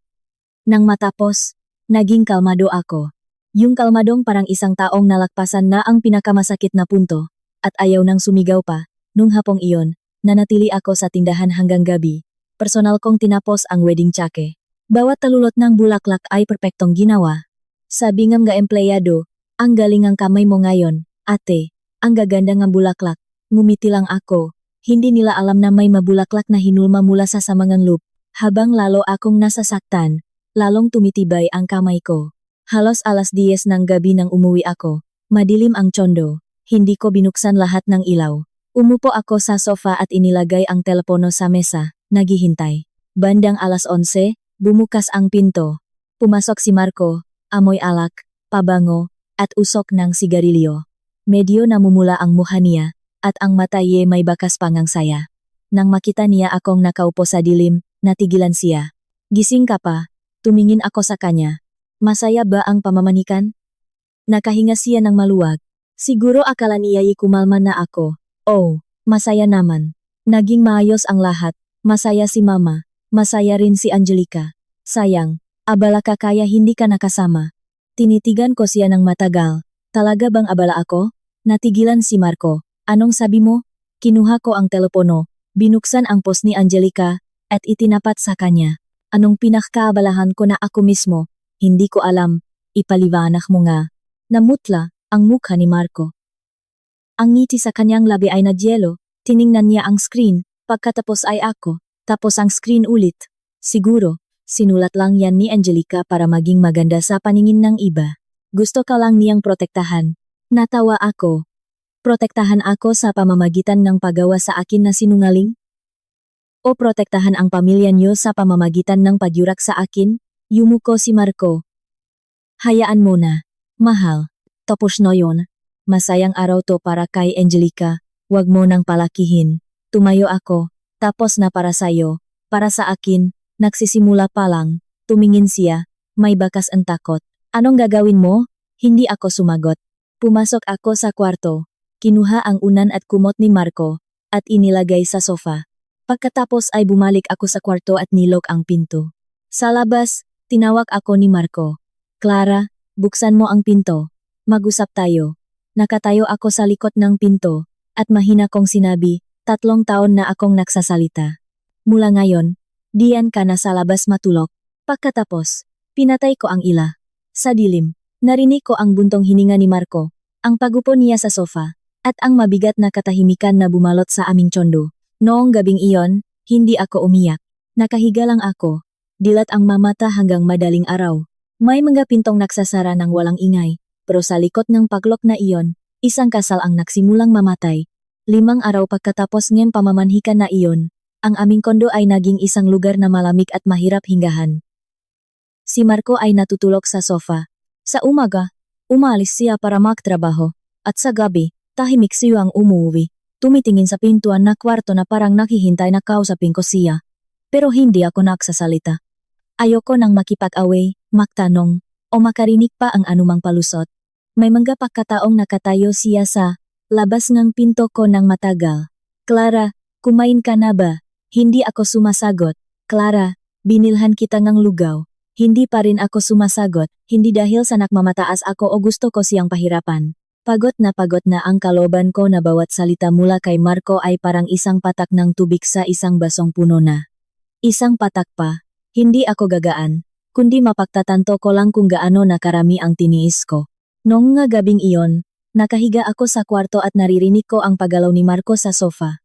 Nang matapos, naging kalmado ako. Yung kalmadong parang isang taong nalagpasan na ang pinakamasakit na punto, at ayaw nang sumigaw pa. Nung hapong iyon, nanatili ako sa tindahan hanggang gabi. Personal kong tinapos ang wedding tsake. Bawat talulot ng bulaklak ay perpektong ginawa. Sabi ng mga empleyado, ang galing ang kamay mo ngayon, ate, ang gaganda ng bulaklak. Ngumiti lang ako. Hindi nila alam na may mabulaklak na hinulma mula sa samangang loop. Habang lalo akong nasasaktan, lalong tumitibay ang kamay ko. Halos alas 10 ng gabi nang umuwi ako. Madilim ang tsondo. Hindi ko binuksan lahat ng ilaw. Umupo ako sa sofa at inilagay ang telepono sa mesa, naghihintay. Bandang alas 11, bumukas ang pinto. Pumasok si Marco, amoy alak, pabango, at usok ng sigarilyo. Medyo namumula ang mukha niya, at ang mata niya may bakas pangang saya. Nang makita niya akong nakaupo sa dilim, natigilan siya. Gising ka pa? Tumingin ako sa kanya. Masaya ba ang pamamanikan? Nakahinga siya ng maluwag. Siguro akala niya'y kumalma na ako. Oh, masaya naman. Naging maayos ang lahat. Masaya si Mama. Masaya rin si Angelica. Sayang, abala ka kaya hindi ka nakasama. Tinitigan ko siya ng matagal. Talaga bang abala ako? Natigilan si Marco. Anong sabi mo? Kinuha ko ang telepono, binuksan ang post ni Angelica, at itinapat sa kanya. Anong pinakaabalahan ko na ako mismo? Hindi ko alam. Ipaliwanag mo nga. Namutla ang mukha ni Marco. Ang ngiti sa kanyang labi ay nagyelo. Tiningnan niya ang screen. Pagkatapos ay ako. Tapos ang screen ulit. Siguro, sinulat lang yan ni Angelica para maging maganda sa paningin ng iba. Gusto ka lang niyang protektahan. Natawa ako. Protektahan ako sa pamamagitan ng paggawa sa akin na sinungaling? O protektahan ang pamilya niyo sa pamamagitan ng pagyurak sa akin? Yumuko si Marco. Hayaan mo na. Mahal. Tapos na yon. Masayang araw to para kay Angelica. Huwag mo nang palakihin. Tumayo ako. Tapos na para sayo. Para sa akin, nagsisimula pa lang. Tumingin siya. May bakas ang takot. Anong gagawin mo? Hindi ako sumagot. Pumasok ako sa kwarto. Kinuha ang unan at kumot ni Marco. At inilagay sa sofa. Pagkatapos ay bumalik ako sa kwarto at nilok ang pinto. Sa labas, tinawag ako ni Marco. Clara, buksan mo ang pinto. Mag-usap tayo. Nakatayo ako sa likod ng pinto, at mahina kong sinabi, 3 taon na akong nagsasalita. Mula ngayon, diyan ka na sa labas matulog. Pagkatapos, pinatay ko ang ila. Sa dilim, narinig ko ang buntong hininga ni Marco, ang pagupo niya sa sofa, at ang mabigat na katahimikan na bumalot sa aming tsondo. Noong gabing iyon, hindi ako umiyak. Nakahiga lang ako. Dilat ang mamata hanggang madaling araw. May mga pintong nagsasara ng walang ingay, pero sa likod ng paglok na iyon, isang kasal ang nagsimulang mamatay. 5 araw pagkatapos ng pamamanhikan na iyon, ang aming kondo ay naging isang lugar na malamig at mahirap hinggahan. Si Marco ay natutulog sa sofa. Sa umaga, umalis siya para magtrabaho, at sa gabi, tahimik siya ang umuwi. Tumitingin sa pintuan na kwarto na parang naghihintay na kausapin ko siya. Pero hindi ako nagsasalita. Ayoko nang makipag-away, magtanong, o makarinig pa ang anumang palusot. May mga pagkataong nakatayo siya sa labas ng pinto ko ng matagal. Clara, kumain ka na ba? Hindi ako sumasagot. Clara, binilhan kita ng lugaw. Hindi pa rin ako sumasagot, hindi dahil sa nakmamataas ako o gusto ko siyang pahirapan. Pagod na ang kaloban ko na bawat salita mula kay Marco ay parang isang patak ng tubig sa isang basong puno na. Isang patak pa, hindi ako gagaan, kundi mapagtatanto ko lang kung gaano nakarami ang tiniis ko. Noong nga gabing iyon, nakahiga ako sa kwarto at naririnig ko ang paggalaw ni Marco sa sofa.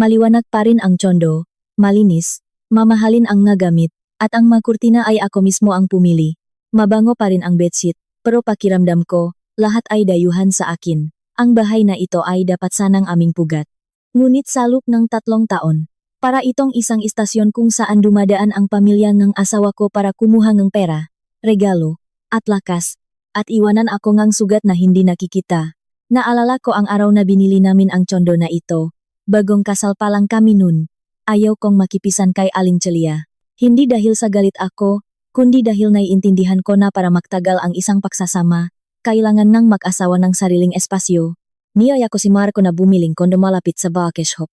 Maliwanag pa rin ang tsondo, malinis, mamahalin ang nga gamit, at ang mga kurtina ay ako mismo ang pumili. Mabango pa rin ang bedsheet, pero pakiramdam ko, lahat ay dayuhan sa akin. Ang bahay na ito ay dapat sanang aming pugat. Ngunit sa loob ng 3 taon, para itong isang istasyon kung saan dumadaan ang pamilya ng asawa ko para kumuha ng pera, regalo, at lakas, at iwanan ako ngang sugat na hindi nakikita. Naalala ko ang araw na binili namin ang tsondo na ito. Bagong kasal pa lang kami nun. Ayaw kong makipisan kay Aling Celia. Hindi dahil sa galit ako, kundi dahil naiintindihan ko na para magtagal ang isang pagsasama, kailangan ng mag-asawa ng sariling espasyo. Niyaya ko si Marco na bumiling kondo malapit sa Bakesh Shop.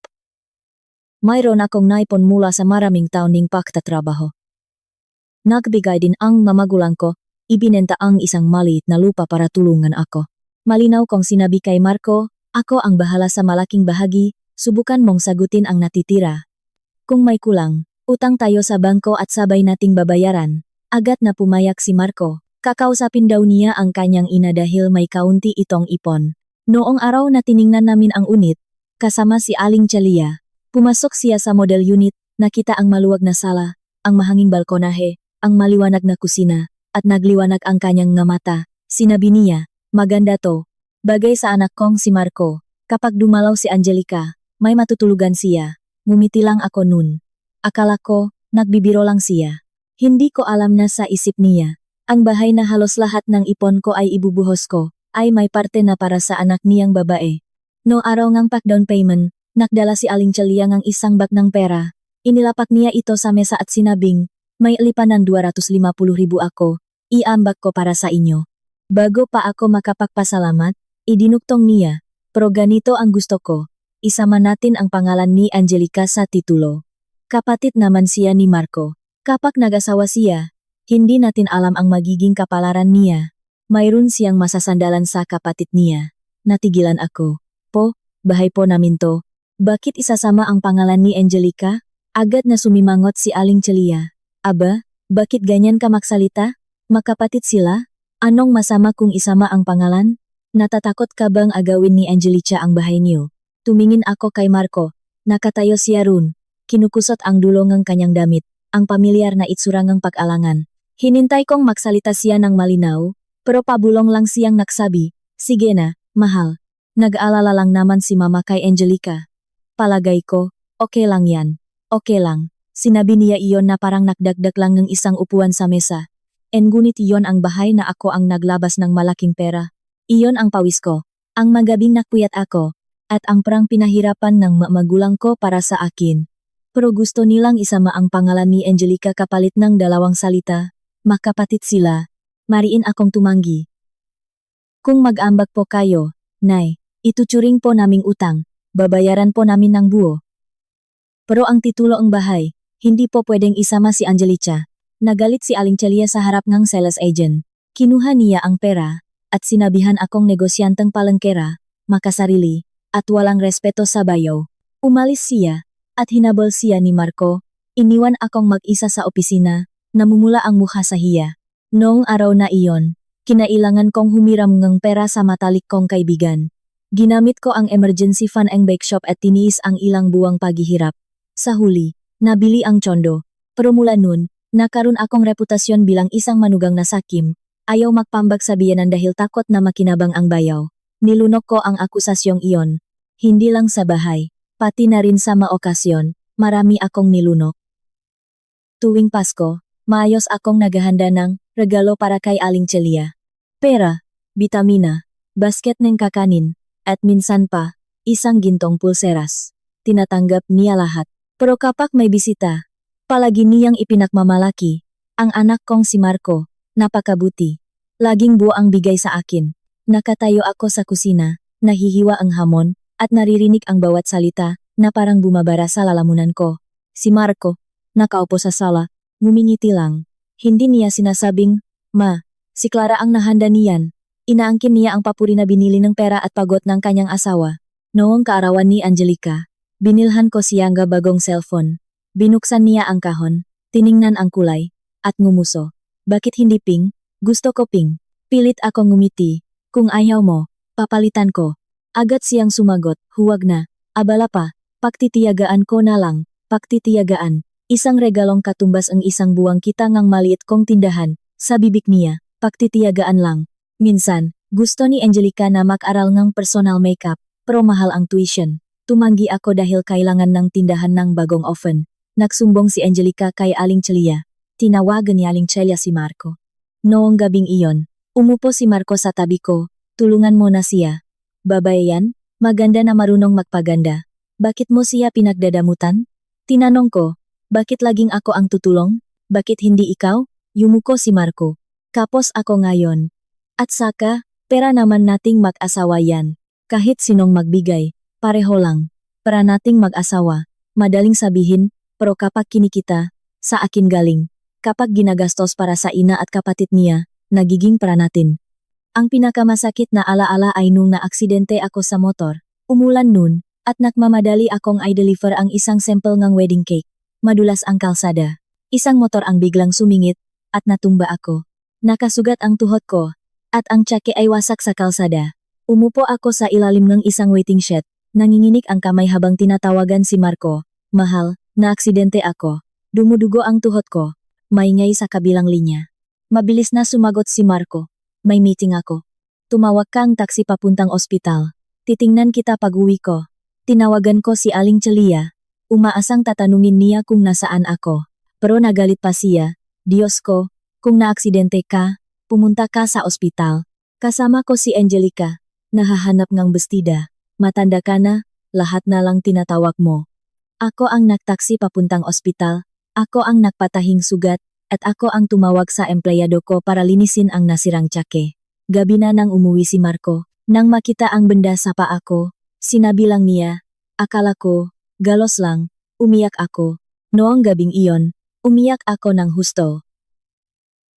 Mayroon akong naipon mula sa maraming taon ning pagtatrabaho. Nagbigay din ang mamagulang ko, ibinenta ang isang maliit na lupa para tulungan ako. Malinaw kong sinabi kay Marco, ako ang bahala sa malaking bahagi, subukan mong sagutin ang natitira. Kung may kulang, utang tayo sa bangko at sabay nating babayaran. Agad na pumayak si Marco. Kakausapin daw niya ang kanyang ina dahil may kaunti itong ipon. Noong araw na tiningnan namin ang unit, kasama si Aling Celia, pumasok siya sa model unit, nakita ang maluwag na sala, ang mahanging balkonahe, ang maliwanag na kusina, at nagliwanag ang kanyang nga mata. Sinabi niya, maganda to. Bagay sa anak kong si Marco. Kapag dumalaw si Angelica, may matutulugan siya. Ngumiti lang ako nun. Akala ko, nagbibiro lang siya. Hindi ko alam na sa isip niya. Ang bahay na halos lahat ng ipon ko ay ibubuhos ko, ay may parte na para sa anak niyang babae. No araw ngang pack down payment, nagdala si Aling Celia ng isang bag ng pera. Inilapak niya ito sa mesa at sinabing, may lipan ng 250,000 ako, iambag ko para sa inyo. Bago pa ako makapagpasalamat, idinuktong niya, pero ganito ang gusto ko, isama natin ang pangalan ni Angelica sa titulo. Kapatid naman siya ni Marco. Kapag nag-asawa siya, hindi natin alam ang magiging kapalaran niya. Mayroon siyang masasandalan sa kapatid niya. Natigilan ako. Po, bahay po namin to. Bakit isasama ang pangalan ni Angelica? Agad na sumimangot si Aling Celia. Aba, bakit ganyan ka magsalita? Magkapatid sila? Anong masama kung isama ang pangalan? Natatakot ka bang agawin ni Angelica ang bahay niyo? Tumingin ako kay Marco. Nakatayo siya ron. Kinukusot ang dulo ng kanyang damit. Ang pamilyar na itsurangang pag-alangan. Hinintay kong magsalita siya ng malinaw, pero pabulong lang siyang nagsabi, sige na, mahal. Nag-alala lang naman si mama kay Angelica. Palagay ko, okay lang yan. Okay lang. Sinabi niya iyon na parang nakdagdag lang ng isang upuan sa mesa. Ngunit iyon ang bahay na ako ang naglabas ng malaking pera. Iyon ang pawis ko. Ang magabing nakpuyat ako. At ang perang pinahirapan ng magulang ko para sa akin. Pero gusto nilang isama ang pangalan ni Angelica kapalit ng 2 salita. Magkapatid sila. Mariin akong tumanggi. Kung mag-ambag po kayo, Nay, ituturing po naming utang. Babayaran po namin ng buo. Pero ang titulo ang bahay. Hindi po pwedeng isama si Angelica. Nagalit si Aling Celia sa harap ng sales agent. Kinuha niya ang pera, at sinabihan akong negosyanteng palengkera, makasarili, at walang respeto sa bayaw. Umalis siya, at hinabol siya ni Marco. Iniwan akong mag-isa sa opisina, namumula ang mukha sa hiya. Noong araw na iyon, kinailangan kong humiram ng pera sa matalik kong kaibigan. Ginamit ko ang emergency fund ng bake shop at tiniis ang ilang buwang paghihirap. Sa huli, nabili ang tsondo. Pero mula nun, nakaroon akong reputasyon bilang isang manugang na sakim. Ayaw magpambag sa biyanan dahil takot na makinabang ang bayaw. Nilunok ko ang akusasyong iyon. Hindi lang sa bahay, pati na rin sa maokasyon, marami akong nilunok. Tuwing Pasko, maayos akong naghahanda ng regalo para kay Aling Celia. Pera, bitamina, basket ng kakanin, at minsan pa, isang gintong pulseras. Tinatanggap niya lahat. Pero kapag may bisita, palagi niyang ipinagmamalaki, ang anak kong si Marco, napakabuti. Laging buo ang bigay sa akin. Nakatayo ako sa kusina, nahihiwa ang hamon, at naririnig ang bawat salita, na parang bumabara sa lalamunan ko. Si Marco, nakaupo sa sala, ngumingiti lang. Hindi niya sinasabing, Ma, si Clara ang nahanda niyan. Inaangkin niya ang papuri na binili ng pera at pagot ng kanyang asawa. Noong kaarawan ni Angelica, binilhan ko siya ng bagong cellphone. Binuksan niya ang kahon, tiningnan ang kulay, at ngumuso. Bakit hindi pink? Gusto ko pink. Pilit ako ngumiti. Kung ayaw mo, papalitan ko. Agad siyang sumagot, huwag na. Abala pa, paktitiyagaan ko na lang. Paktitiyagaan. Isang regalong katumbas ang isang buwang kita ngang maliit kong tindahan. Sa bibig niya, paktitiyagaan lang. Minsan, gusto ni Angelica na mag-aral ng personal makeup, pero mahal ang tuition. Tumanggi ako dahil kailangan ng tindahan ng bagong oven. Nagsumbong si Angelica kay Aling Celia. Tinawagan ni Aling Celia si Marco. Noong gabing iyon, umupo si Marco sa tabi ko. Tulungan mo na siya. Babae yan, maganda na marunong magpaganda. Bakit mo siya pinagdadamutan? Tinanong ko. Bakit laging ako ang tutulong? Bakit hindi ikaw? Yumuko si Marco. Kapos ako ngayon. At saka, pera naman nating mag-asawa yan. Kahit sinong magbigay, pareho lang. Para nating mag-asawa, madaling sabihin, pero kapag kinikita, sa akin galing. Kapag ginagastos para sa ina at kapatid niya, nagiging para natin. Ang pinakamasakit na alaala ay nung na-aksidente ako sa motor. Umulan nun, at nagmamadali akong i-deliver ang isang sample ng wedding cake. Madulas ang kalsada. Isang motor ang biglang sumingit, at natumba ako. Nakasugat ang tuhod ko, at ang tsake ay wasak sa kalsada. Umupo ako sa ilalim ng isang waiting shed. Nanginginig ang kamay habang tinatawagan si Marco. Mahal, na-aksidente ako. Dumudugo ang tuhod ko. Maingay sa kabilang linya. Mabilis na sumagot si Marco. May meeting ako. Tumawag kang taksi papuntang ospital. Titingnan kita pag-uwi ko. Tinawagan ko si Aling Celia. Umaasang tatanungin niya kung nasaan ako. Pero nagalit pa siya. Diyos ko, kung naaksidente ka, pumunta ka sa ospital. Kasama ko si Angelica. Nahahanap ngang bestida. Matanda ka na, lahat na lang tinatawag mo. Ako ang nagtaksi papuntang ospital. Ako ang nagpatahing sugat, at ako ang tumawag sa empleyado ko para linisin ang nasirang tsake. Gabi na nang umuwi si Marco. Nang makita ang benda sa paa ko, sinabi lang niya, akala ko, galos lang, umiyak ako. Noong gabing iyon, umiyak ako ng husto.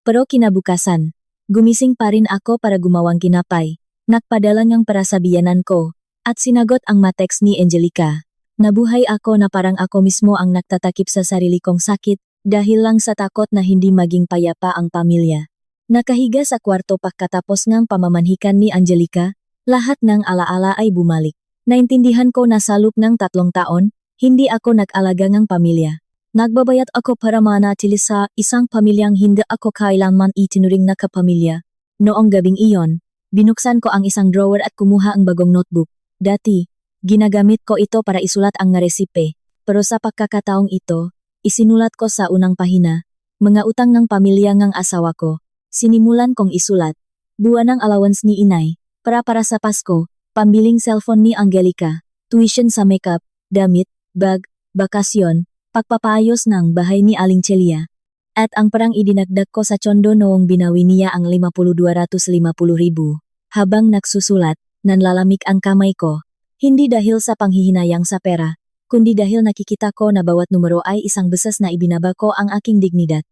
Pero kinabukasan, gumising pa rin ako para gumawang kinapay. Nagpadala niyang para sa biyanan ko, at sinagot ang matext ni Angelica. Nabuhay ako na parang ako mismo ang nagtatakip sa sarili kong sakit, dahil lang sa takot na hindi maging payapa ang pamilya. Nakahiga sa kwarto pagkatapos ng pamamanhikan ni Angelica, lahat ng alaala ay bumalik. Naintindihan ko na sa loob ng 3 taon, hindi ako nag-alaga ng pamilya. Nagbabayad ako para manatili sa isang pamilyang hindi ako kailanman itinuring na kapamilya. Noong gabing iyon, binuksan ko ang isang drawer at kumuha ang bagong notebook. Dati, ginagamit ko ito para isulat ang resipe. Pero sa pagkakataong ito, isinulat ko sa unang pahina, mga utang ng pamilya ng asawa ko. Sinimulan kong isulat, buwan ng allowance ni inay, para sa Pasko, pambiling cellphone ni Angelica, tuition sa makeup, damit, bag, bakasyon, pagpapayos ng bahay ni Aling Celia. At ang parang idinagdag ko sa tsondo noong binawi niya ang 50,250,000. Habang nagsusulat, nanlalamig ang kamay ko. Hindi dahil sa panghihinayang sa pera, kundi dahil nakikita ko na bawat numero ay isang beses na ibinaba ko ang aking dignidad.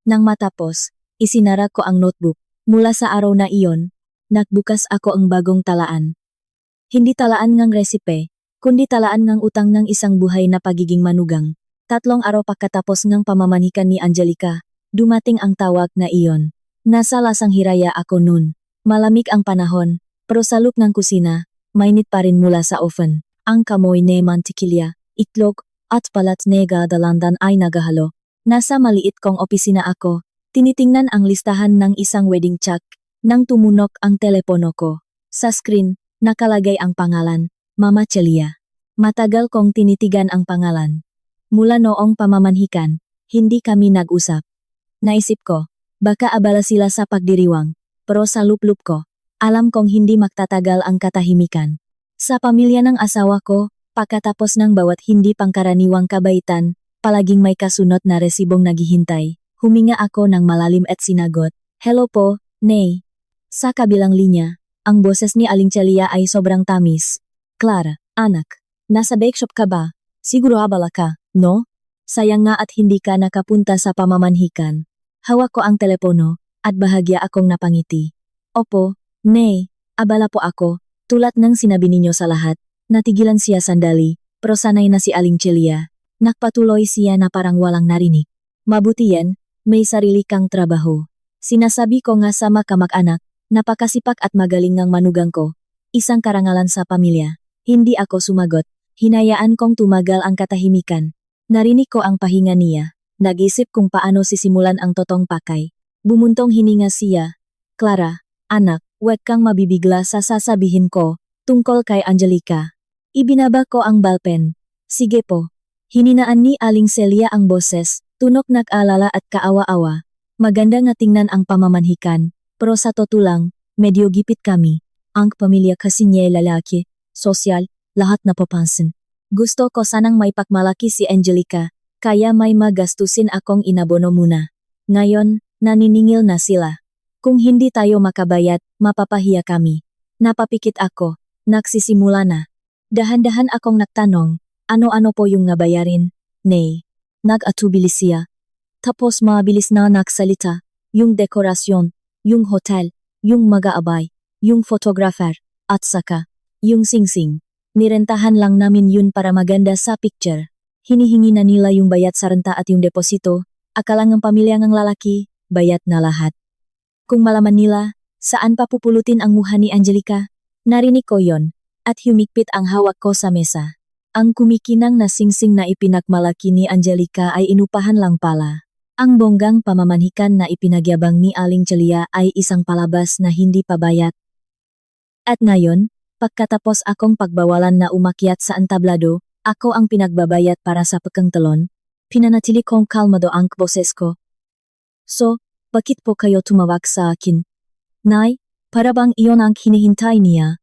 Nang matapos, isinara ko ang notebook. Mula sa araw na iyon, nagbukas ako ang bagong talaan. Hindi talaan ng resipe, kundi talaan ng utang ng isang buhay na pagiging manugang. 3 araw pagkatapos ng pamamanhikan ni Angelica, dumating ang tawag na iyon. Nasa lasang hiraya ako nun. Malamig ang panahon, pero sa loob ng kusina, mainit pa rin mula sa oven. Ang kamoy ni mantikilya, itlog, at palat nega dalandan ay nagahalo. Nasa maliit kong opisina ako, tinitingnan ang listahan ng isang wedding check, nang tumunok ang telepono ko. Sa screen, nakalagay ang pangalan, Mama Celia. Matagal kong tinitigan ang pangalan. Mula noong pamamanhikan, hindi kami nag-usap. Naisip ko, baka abala sila sa pagdiriwang, pero sa lup-lup ko, alam kong hindi magtatagal ang katahimikan. Sa pamilya ng asawa ko, pagkatapos ng bawat hindi pangkaraniwang kabaitan, palaging may kasunod na resibong naghihintay. Huminga ako ng malalim at sinagot, "Hello po, Nay." Sa kabilang linya, ang boses ni Aling Celia ay sobrang tamis. "Clara, anak, nasa bake shop ka ba? Siguro abala ka, no? Sayang nga at hindi ka nakapunta sa pamamanhikan." Hawak ko ang telepono, at bahagya akong napangiti. "Opo, Nay, abala po ako." Tulad ng sinabi ninyo sa lahat, natigilan siya sandali, pero sanay na si Aling Celia. Nagpatuloy siya na parang walang narinig. "Mabuti yan, may sarili kang trabaho. Sinasabi ko nga sama kamag-anak, napakasipag at magaling ngang manugang ko. Isang karangalan sa pamilya. Hindi ako sumagot. Hinayaan kong tumagal ang katahimikan. Narinig ko ang pahinga niya. Nag-isip kung paano sisimulan ang totong pakay. Bumuntong hininga siya. Clara, anak, huwag kang mabibigla sa sasabihin ko, tungkol kay Angelica. Ibinaba ko ang ballpen. Sige po. Hininaan ni Aling Celia ang boses, tunok nag-alala at kaawa-awa. Maganda nga tingnan ang pamamanhikan, pero sa totoo lang, medyo gipit kami. Ang pamilya kasi niya lalaki, sosyal, lahat napapansin. Gusto ko sanang may pakmalaki si Angelica, kaya may magastusin akong inabono muna. Ngayon, naniningil na sila. Kung hindi tayo makabayad, mapapahiya kami. Napapikit ako, nagsisimula na. Dahan-dahan akong nagtanong, ano-ano po yung nabayarin? Nay. Nag-atubili siya. Tapos mabilis na nagsalita, yung dekorasyon, yung hotel, yung mag-aabay, yung photographer, at saka, yung singsing. Nirentahan lang namin yun para maganda sa picture. Hinihingi na nila yung bayad sa renta at yung deposito, akala ng pamilya ng lalaki, bayad na lahat. Kung malaman nila, saan pa pupulutin ang mukha ni Angelica? Narinig ko yon, at humigpit ang hawak ko sa mesa. Ang kumikinang na singsing na ipinagmalaki ni Angelica ay inupahan lang pala. Ang bonggang pamamanhikan na ipinagyabang ni Aling Celia ay isang palabas na hindi pabayat. At ngayon, pagkatapos akong pagbawalan na umakyat sa entablado, ako ang pinagbabayat para sa pagkangtalon, pinanatili kong kalmado ang boses ko. So, bakit po kayo tumawag sa akin? Nay, para bang iyon ang hinihintay niya?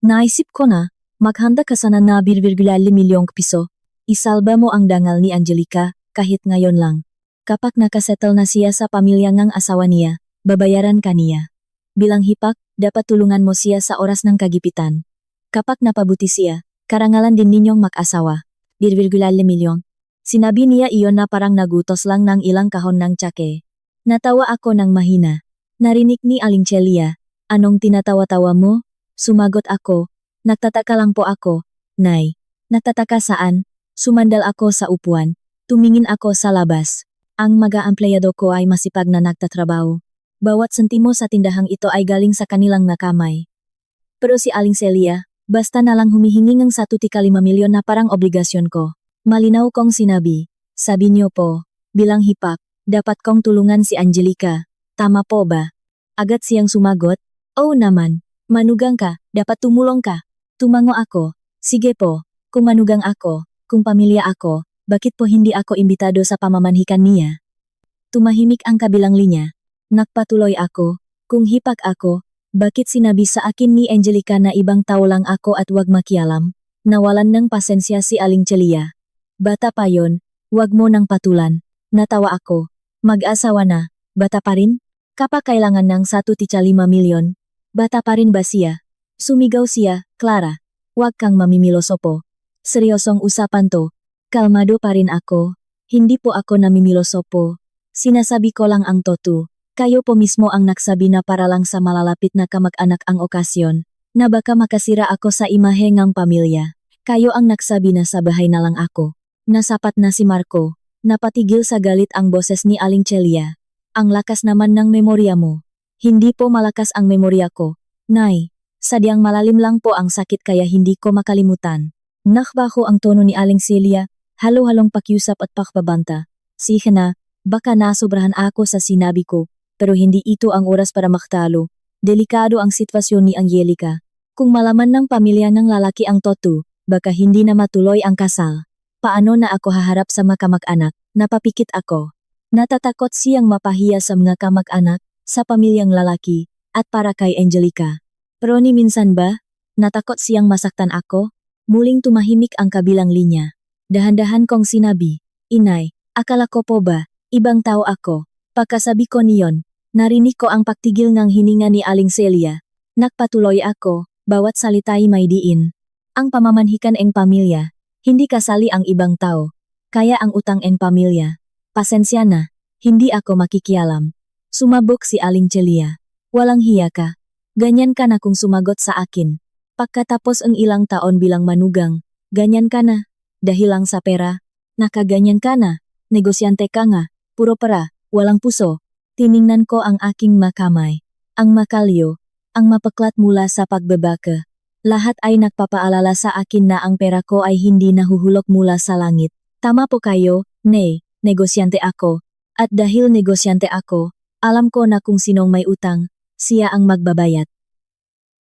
Naisip ko na, maghanda ka sana na 1,5 milyong piso. Isalba mo ang dangal ni Angelica, kahit ngayon lang. Kapag nakasettle na siya sa pamilya ng asawa niya, babayaran ka niya. Bilang hipak, dapat tulungan mo siya sa oras ng kagipitan. Kapag napabuti siya, karangalan din ninyong mag-asawa. 1,5 milyon. Sinabi niya iyon na parang nagutos lang ng ilang kahon ng tsake. Natawa ako ng mahina. Narinig ni Aling Celia, anong tinatawa-tawa mo? Sumagot ako, nagtataka lang po ako. Nay, nagtataka saan? Sumandal ako sa upuan. Tumingin ako sa labas. Ang mag-aempleyado ko ay masipag na nagtatrabaho. Bawat sentimo sa tindahang ito ay galing sa kanilang nakamay. Pero si Aling Celia, basta na lang humihingi ng 1.5 milyon na parang obligasyon ko. Malinaw kong sinabi, sabi niyo po, bilang hipak, dapat kong tulungan si Angelica. Tama po ba? Agad siyang sumagot, oo naman, manugang ka, dapat tumulong ka. Tumango ako, sige po, kung manugang ako, kung pamilya ako, bakit po hindi ako imbitado sa pamamanhikan niya? Tumahimik ang kabilang linya. Nagpatuloy ako, kung hipak ako, bakit sinabi sa akin ni Angelica na ibang tao lang ako at wag makialam? Nawalan ng pasensya si Aling Celia. Bata pa yon, wag mo nang patulan. Natawa ako. Mag-asawa na, bata pa rin? Kapag kailangan ng 1.5 milyon, bata pa rin ba siya? Sumigaw siya, Clara, wag kang mamimilosopo. Seryosong usapan to. Kalmado pa rin ako. Hindi po ako namimilosopo. Sinasabi ko lang ang totoo. Kayo po mismo ang nagsabi na para lang sa malalapit na kamag-anak ang okasyon, na baka makasira ako sa imahe ng pamilya. Kayo ang nagsabi na sa bahay na lang ako. Nasapat na si Marco. Napatigil sa galit ang boses ni Aling Celia. Ang lakas naman ng memorya mo. Hindi po malakas ang memorya ko. Nay, sadyang malalim lang po ang sakit kaya hindi ko makalimutan. Nakbaho ang tono ni Aling Celia, halo-halong pakiusap at pakbabanta. Sige na, baka nasobrahan ako sa sinabi ko, pero hindi ito ang oras para maktalo. Delikado ang sitwasyon ni Angelica. Kung malaman ng pamilya ng lalaki ang totoo, baka hindi na matuloy ang kasal. Paano na ako haharap sa mga kamag-anak? Napapikit ako. Natatakot siyang mapahiya sa mga kamag-anak, sa pamilyang lalaki, at para kay Angelica. Pero ni minsan ba, natakot siyang masaktan ako? Muling tumahimik ang kabilang linya. Dahan-dahan kong sinabi, Inay, akala ko po ba, ibang tao ako. Pagkasabi ko niyon, narinig ko ang pagtigil ng hininga ni Aling Celia. Nagpatuloy ako, bawat salita'y may diin. Ang pamamanhikan eng pamilya, hindi kasali ang ibang tao. Kaya ang utang eng pamilya. Pasensya na, hindi ako makikialam. Sumabog si Aling Celia. Walang hiya ka. Ganyan ka na kung sumagot sa akin. Pagkatapos ang ilang taon bilang manugang, ganyan ka na. Dahil lang sa pera, nakaganyan ka na, negosyante ka nga, puro para, walang puso. Tiningnan ko ang aking makamay. Ang makalyo, ang mapaklat mula sa pagbabaka. Lahat ay nagpapaalala sa akin na ang pera ko ay hindi nahuhulog mula sa langit. Tama po kayo, Nay, negosyante ako. At dahil negosyante ako, alam ko na kung sinong may utang, siya ang magbabayad.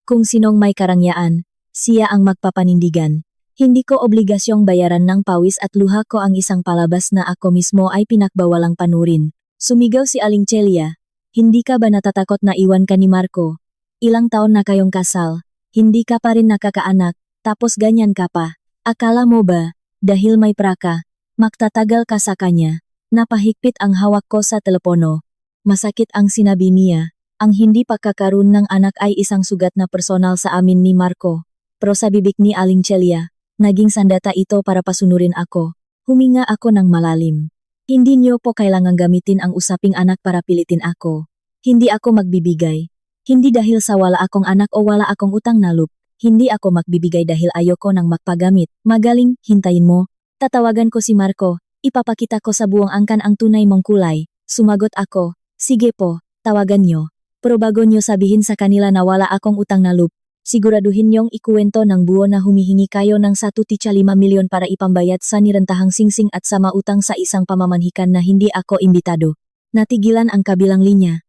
Kung sinong may karangyaan, siya ang magpapanindigan. Hindi ko obligasyong bayaran ng pawis at luha ko ang isang palabas na ako mismo ay pinakbawalang panurin. Sumigaw si Aling Celia. Hindi ka ba natatakot na iwan ka ni Marco? Ilang taon na kayong kasal, hindi ka pa rin nakakaanak, tapos ganyan ka pa. Akala mo ba, dahil may praka, magtatagal ka sa kanya? Napahigpit ang hawak ko sa telepono. Masakit ang sinabi niya. Ang hindi pagkakaroon ng anak ay isang sugat na personal sa amin ni Marco. Pero sa bibig ni Aling Celia, naging sandata ito para pasunurin ako. Huminga ako ng malalim. Hindi niyo po kailangang gamitin ang usaping anak para pilitin ako. Hindi ako magbibigay. Hindi dahil sa wala akong anak o wala akong utang na loob. Hindi ako magbibigay dahil ayoko nang magpagamit. Magaling, hintayin mo. Tatawagan ko si Marco. Ipapakita ko sa buong angkan ang tunay mong kulay. Sumagot ako. Sige po, tawagan niyo. Pero bago niyo sabihin sa kanila na wala akong utang na loob, siguraduhin niyong ikuwento ng buo na humihingi kayo ng 1.5 milyon para ipambayad sa nirentahang singsing at sa mautang sa isang pamamanhikan na hindi ako imbitado. Natigilan ang kabilang linya.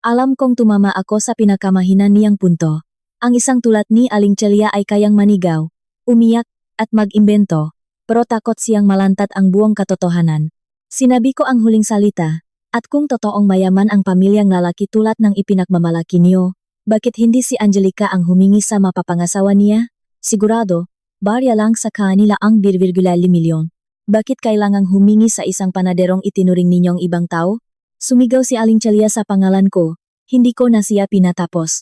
Alam kong tumama ako sa pinakamahina niyang punto. Ang isang tulad ni Aling Celia ay kayang manigaw, umiyak, at mag-imbento, pero takot siyang malantat ang buong katotohanan. Sinabi ko ang huling salita, at kung totoong mayaman ang pamilyang lalaki tulad ng ipinagmamalaki niyo, bakit hindi si Angelica ang humingi sa mapapangasawa niya? Sigurado, barya lang sa kanila ang 1.5 milyon. Bakit kailangang humingi sa isang panaderong itinuring ninyong ibang tao? Sumigaw si Aling Celia sa pangalan ko, hindi ko na siya pinatapos.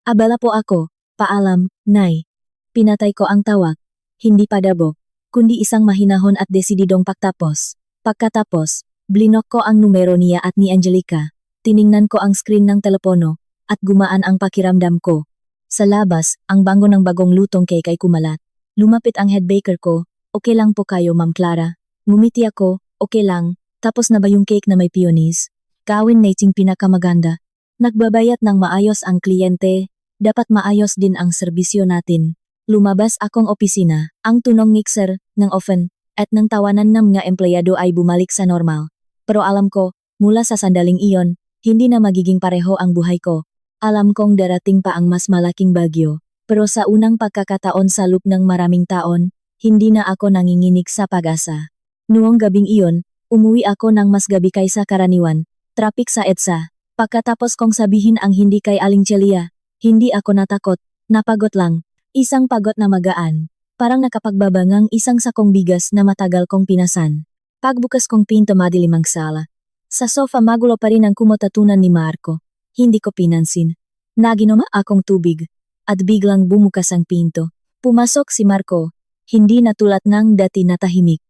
Abala po ako, paalam, Nay. Pinatay ko ang tawag, hindi padabo, kundi isang mahinahon at desididong pagtapos. Pagkatapos, blinok ko ang numero niya at ni Angelica. Tiningnan ko ang screen ng telepono, at gumaan ang pakiramdam ko. Sa labas, ang bango ng bagong lutong cake ay kumalat. Lumapit ang head baker ko, okay lang po kayo Ma'am Clara. Ngumiti ako, okay lang, tapos na ba yung cake na may peonies? Gawin nating pinakamaganda. Nagbabayat ng maayos ang kliyente, dapat maayos din ang serbisyo natin. Lumabas akong opisina, ang tunong mixer, ng oven, at ng tawanan ng mga empleyado ay bumalik sa normal. Pero alam ko, mula sa sandaling iyon, hindi na magiging pareho ang buhay ko. Alam kong darating pa ang mas malaking bagyo, pero sa unang pagkakataon sa loob ng maraming taon, hindi na ako nanginginig sa pag-asa. Noong gabing iyon, umuwi ako ng mas gabi kaysa karaniwan, traffic sa EDSA. Pagkatapos kong sabihin ang hindi kay Aling Celia, hindi ako natakot, napagod lang, isang pagod na magaan, parang nakapagbabangang isang sakong bigas na matagal kong pinasan. Pagbukas kong pinto madilim ang sala. Sa sofa magulo pa rin ang kumutatunan ni Marco. Hindi ko pinansin. Naginoma akong tubig, at biglang bumukas ang pinto. Pumasok si Marco, hindi na tulad ng dati na tahimik.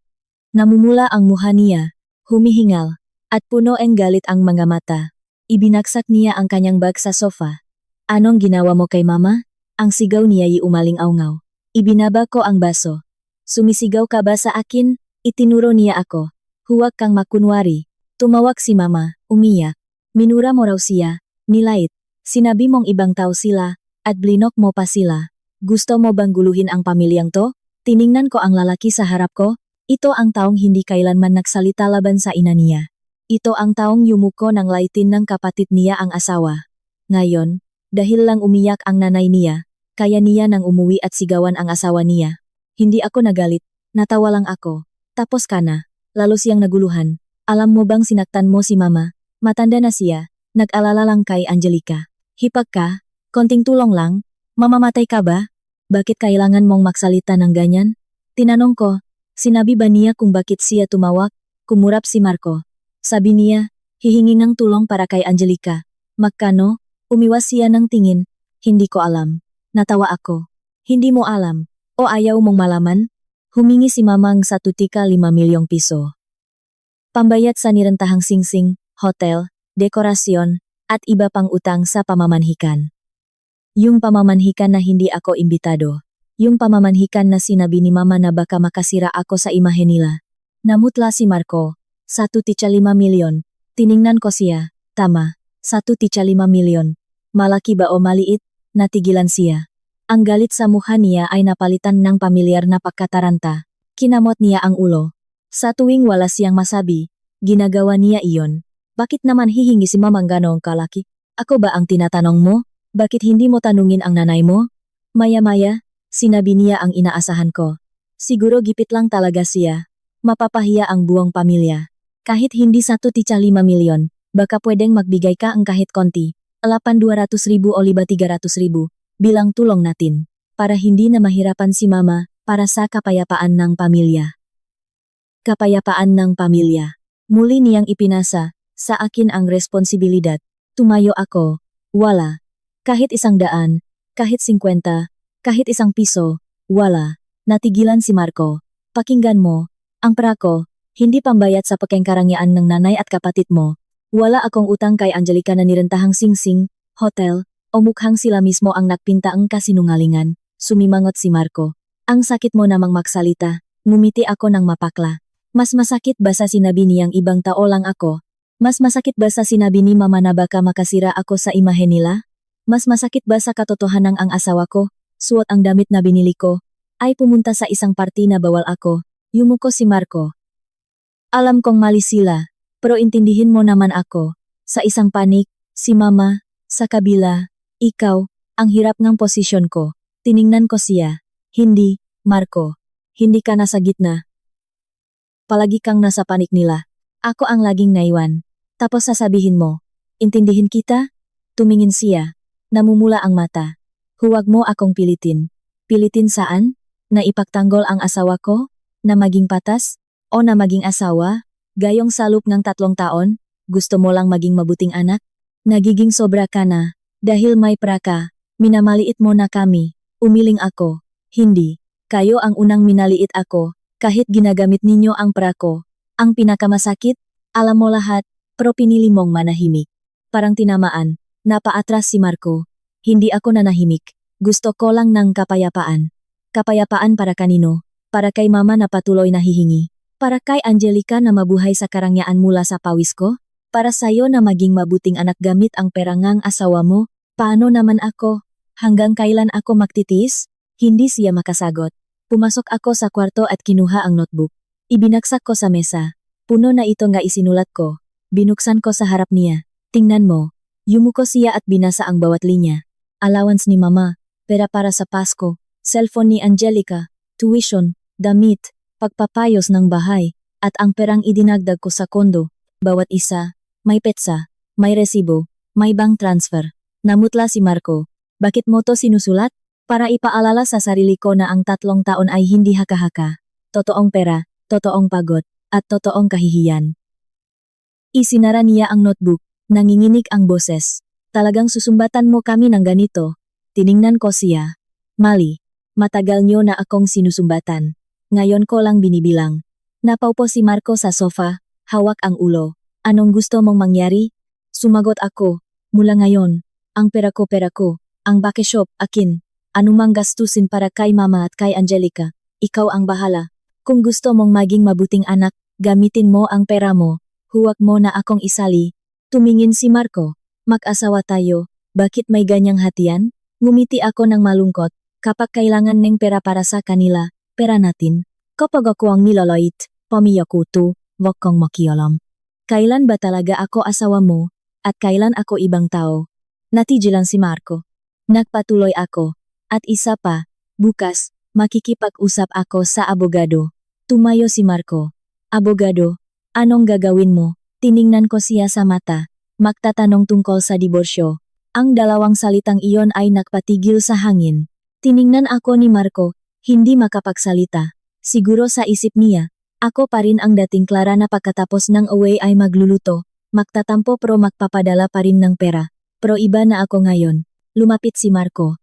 Namumula ang mukha niya, humihingal, at puno ang galit ang mga mata. Ibinagsak niya ang kanyang bag sa sofa. Anong ginawa mo kay mama? Ang sigaw niya ay umaling-aungaw. Ibinaba ko ang baso. Sumisigaw ka ba sa akin? Itinuro niya ako. Huwag kang makunwari. Tumawag si mama, umiyak. Minura mo raw siya. Nilait, sinabi mong ibang tao sila, at blinok mo pa sila. Gusto mo bang guluhin ang pamilyang to? Tiningnan ko ang lalaki sa harap ko. Ito ang taong hindi kailanman nagsalita laban sa ina niya. Ito ang taong yumuko ng laitin ng kapatid niya ang asawa. Ngayon, dahil lang umiyak ang nanay niya, kaya niya nang umuwi at sigawan ang asawa niya. Hindi ako nagalit, natawa lang ako. Tapos ka na, lalo siyang naguluhan. Alam mo bang sinaktan mo si mama? Matanda na siya. Nag-alala lang kay Angelica. Hipag ka? Konting tulong lang? Mamamatay ka ba? Bakit kailangan mong magsalita ng ganyan? Tinanong ko, sinabi ba niya kung bakit siya tumawag? Kumurap si Marco. Sabi niya, hihingi ng tulong para kay Angelica. Magkano? Umiwas siya ng tingin. Hindi ko alam. Natawa ako. Hindi mo alam? O ayaw mong malaman? Humingi si mamang sa tutika 5 milyong piso. Pambayad sa nirentahang singsing, hotel, dekorasyon, at iba pang utang sa pamamanhikan. Yung pamamanhikan na hindi ako imbitado. Yung pamamanhikan na sinabi ni mama na baka makasira ako sa imahe nila. Namutla si Marco. 1.5 milyon. Tiningnan ko siya, tama, 1,5 milyon. Malaki ba o maliit? Natigilan siya. Ang galit sa mukha niya ay napalitan ng pamilyar na pagkataranta. Kinamot niya ang ulo. Sa tuwing wala siyang masabi, ginagawa niya iyon. Bakit naman hihingi si mamang ganong kalaki? Ako ba ang tinatanong mo? Bakit hindi mo tanungin ang nanay mo? Maya-maya, sinabi niya ang inaasahan ko. Siguro gipit lang talaga siya. Mapapahiya ang buong pamilya. Kahit hindi 1,5 milyon, baka pwedeng magbigay ka ang kahit konti. 8,200,000 o 300,000 bilang tulong natin. Para hindi na mahirapan si mama para sa kapayapaan ng pamilya. Kapayapaan ng pamilya. Muli niyang ipinasa sa akin ang responsibilidad. Tumayo ako. Wala. Kahit 100, kahit 50, kahit 1 piso, wala. Natigilan si Marco. Pakinggan mo, ang pera ko, hindi pambayad sa pakengkarangyaan ng nanay at kapatid mo. Wala akong utang kay Angelica na nirentahang singsing, hotel, o mukhang sila mismo ang nagpinta ang kasinungalingan. Sumimangot si Marco. Ang sakit mo namang magsalita. Ngumiti ako ng mapakla. Mas masakit ba sa sinabi niyang ibang tao lang ako? Mas masakit ba sa sinabi ni mama na baka makasira ako sa imahe nila? Mas masakit ba sa katotohanang ang asawa ko, suot ang damit na binili ko, ay pumunta sa isang party na bawal ako? Yumuko si Marco. Alam kong mali sila, pero intindihin mo naman ako. Sa isang panik, si mama, sa kabila, ikaw, ang hirap ng posisyon ko. Tiningnan ko siya. Hindi, Marco. Hindi ka nasa gitna. Palagi kang nasa panik nila. Ako ang laging naiwan. Tapos sasabihin mo, intindihin kita? Tumingin siya. Namumula ang mata. Huwag mo akong pilitin. Pilitin saan? Na ipagtanggol ang asawa ko? Na maging patas? O na maging asawa? Gayong sa loob ng 3 taon? Gusto mo lang maging mabuting anak? Nagiging sobra ka na. Dahil may praka, minamaliit mo na kami. Umiling ako. Hindi. Kayo ang unang minaliit ako, kahit ginagamit ninyo ang prako. Ang pinakamasakit, alam mo lahat, pero pinili mong manahimik. Parang tinamaan, napaatras si Marco. Hindi ako nanahimik. Gusto ko lang ng kapayapaan. Kapayapaan para kanino? Para kay mama na patuloy na hihingi. Para kay Angelica na mabuhay sa karangyaan mula sa pawis ko? Para sa'yo na maging mabuting anak gamit ang perangang asawa mo? Paano naman ako? Hanggang kailan ako magtitiis? Hindi siya makasagot. Pumasok ako sa kwarto at kinuha ang notebook. Ibinagsak ko sa mesa. Puno na ito nga isinulat ko. Binuksan ko sa harap niya. Tingnan mo. Yumuko siya at binasa ang bawat linya. Allowance ni mama, pera para sa Pasko, cellphone ni Angelica, tuition, damit, pagpapayos ng bahay, at ang perang idinagdag ko sa kondo. Bawat isa, may petsa, may resibo, may bank transfer. Namutla si Marco. Bakit mo to sinusulat? Para ipaalala sa sarili ko na ang 3 taon ay hindi haka-haka. Totoong pera, totoong pagod, at totoong kahihiyan. Isinara niya ang notebook, nanginginig ang boses. Talagang susumbatan mo kami ng ganito. Tiningnan ko siya. Mali, matagal niyo na akong sinusumbatan. Ngayon ko lang binibilang. Napaupo si Marco sa sofa, hawak ang ulo. Anong gusto mong mangyari? Sumagot ako. Mula ngayon, ang pera ko, ang bakeshop, akin. Anumang gastusin para kay mama at kay Angelica, ikaw ang bahala. Kung gusto mong maging mabuting anak, gamitin mo ang pera mo. Huwag mo na akong isali. Tumingin si Marco. Mag-asawa tayo, bakit may ganyang hatian? Ngumiti ako ng malungkot. Kapag kailangan ng pera para sa kanila, pera natin. Kapag ako ang nilolait, pamiyak ko to, wag kang makialam. Kailan ba talaga ako asawa mo, at kailan ako ibang tao? Natigilan si Marco. Nagpatuloy ako. At isa pa, bukas, makikipag-usap ako sa abogado. Tumayo si Marco. Abogado, anong gagawin mo? Tiningnan ko siya sa mata. Magtatanong tungkol sa diborsyo. Ang 2 salitang iyon ay nagpatigil sa hangin. Tiningnan ako ni Marco, hindi makapagsalita. Siguro sa isip niya, ako pa rin ang dating Clara na pagkatapos ng away ay magluluto, magtatampo pero magpapadala pa rin ng pera. Pero iba na ako ngayon. Lumapit si Marco.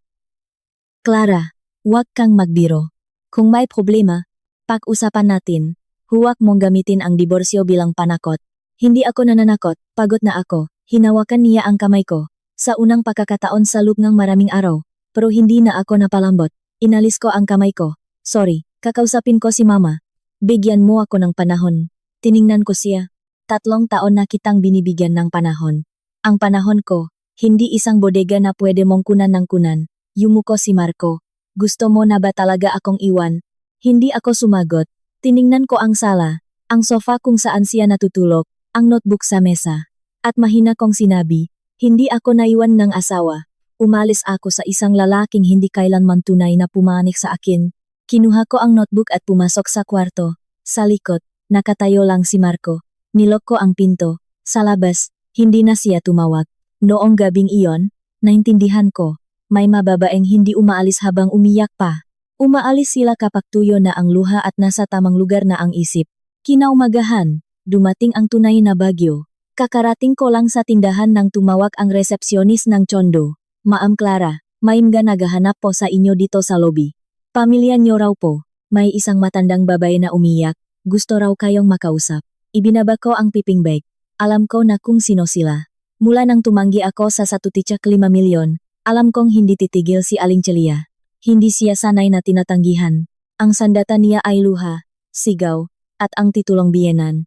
Clara, huwag kang magbiro. Kung may problema, pag-usapan natin. Huwag mong gamitin ang diborsyo bilang panakot. Hindi ako nananakot, pagod na ako. Hinawakan niya ang kamay ko. Sa unang pagkakataon sa loob ng maraming araw, pero hindi na ako napalambot. Inalis ko ang kamay ko. Sorry, kakausapin ko si mama. Bigyan mo ako ng panahon. Tiningnan ko siya. 3 taon na kitang binibigyan ng panahon. Ang panahon ko, hindi isang bodega na pwede mong kunan ng kunan. Yumuko si Marco. Gusto mo na ba talaga akong iwan? Hindi ako sumagot. Tiningnan ko ang sala, ang sofa kung saan siya natutulog, ang notebook sa mesa. At mahina kong sinabi, hindi ako naiwan ng asawa. Umalis ako sa isang lalaking hindi kailanman tunay na pumanik sa akin. Kinuha ko ang notebook at pumasok sa kwarto. Sa likod, nakatayo lang si Marco. Nilok ko ang pinto. Sa labas, hindi na siya tumawag. Noong gabing iyon, naintindihan ko. May mababaeng hindi umaalis habang umiyak pa. Umaalis sila kapag tuyo na ang luha at nasa tamang lugar na ang isip. Kinaumagahan, dumating ang tunay na bagyo. Kakarating ko lang sa tindahan nang tumawag ang resepsyonis ng Chondo. Ma'am Clara, maimga naghahanap po sa inyo dito sa lobby. Pamilya niyo raw po. May isang matandang babae na umiyak. Gusto raw kayong makausap. Ibinaba ko ang piping bag. Alam ko na kung sino sila. Mula nang tumanggi ako sa 1.5 milyon, alam kong hindi titigil si Aling Celia. Hindi siya sanay na tinatanggihan. Ang sandata niya ay luha, sigaw, at ang titulong biyenan.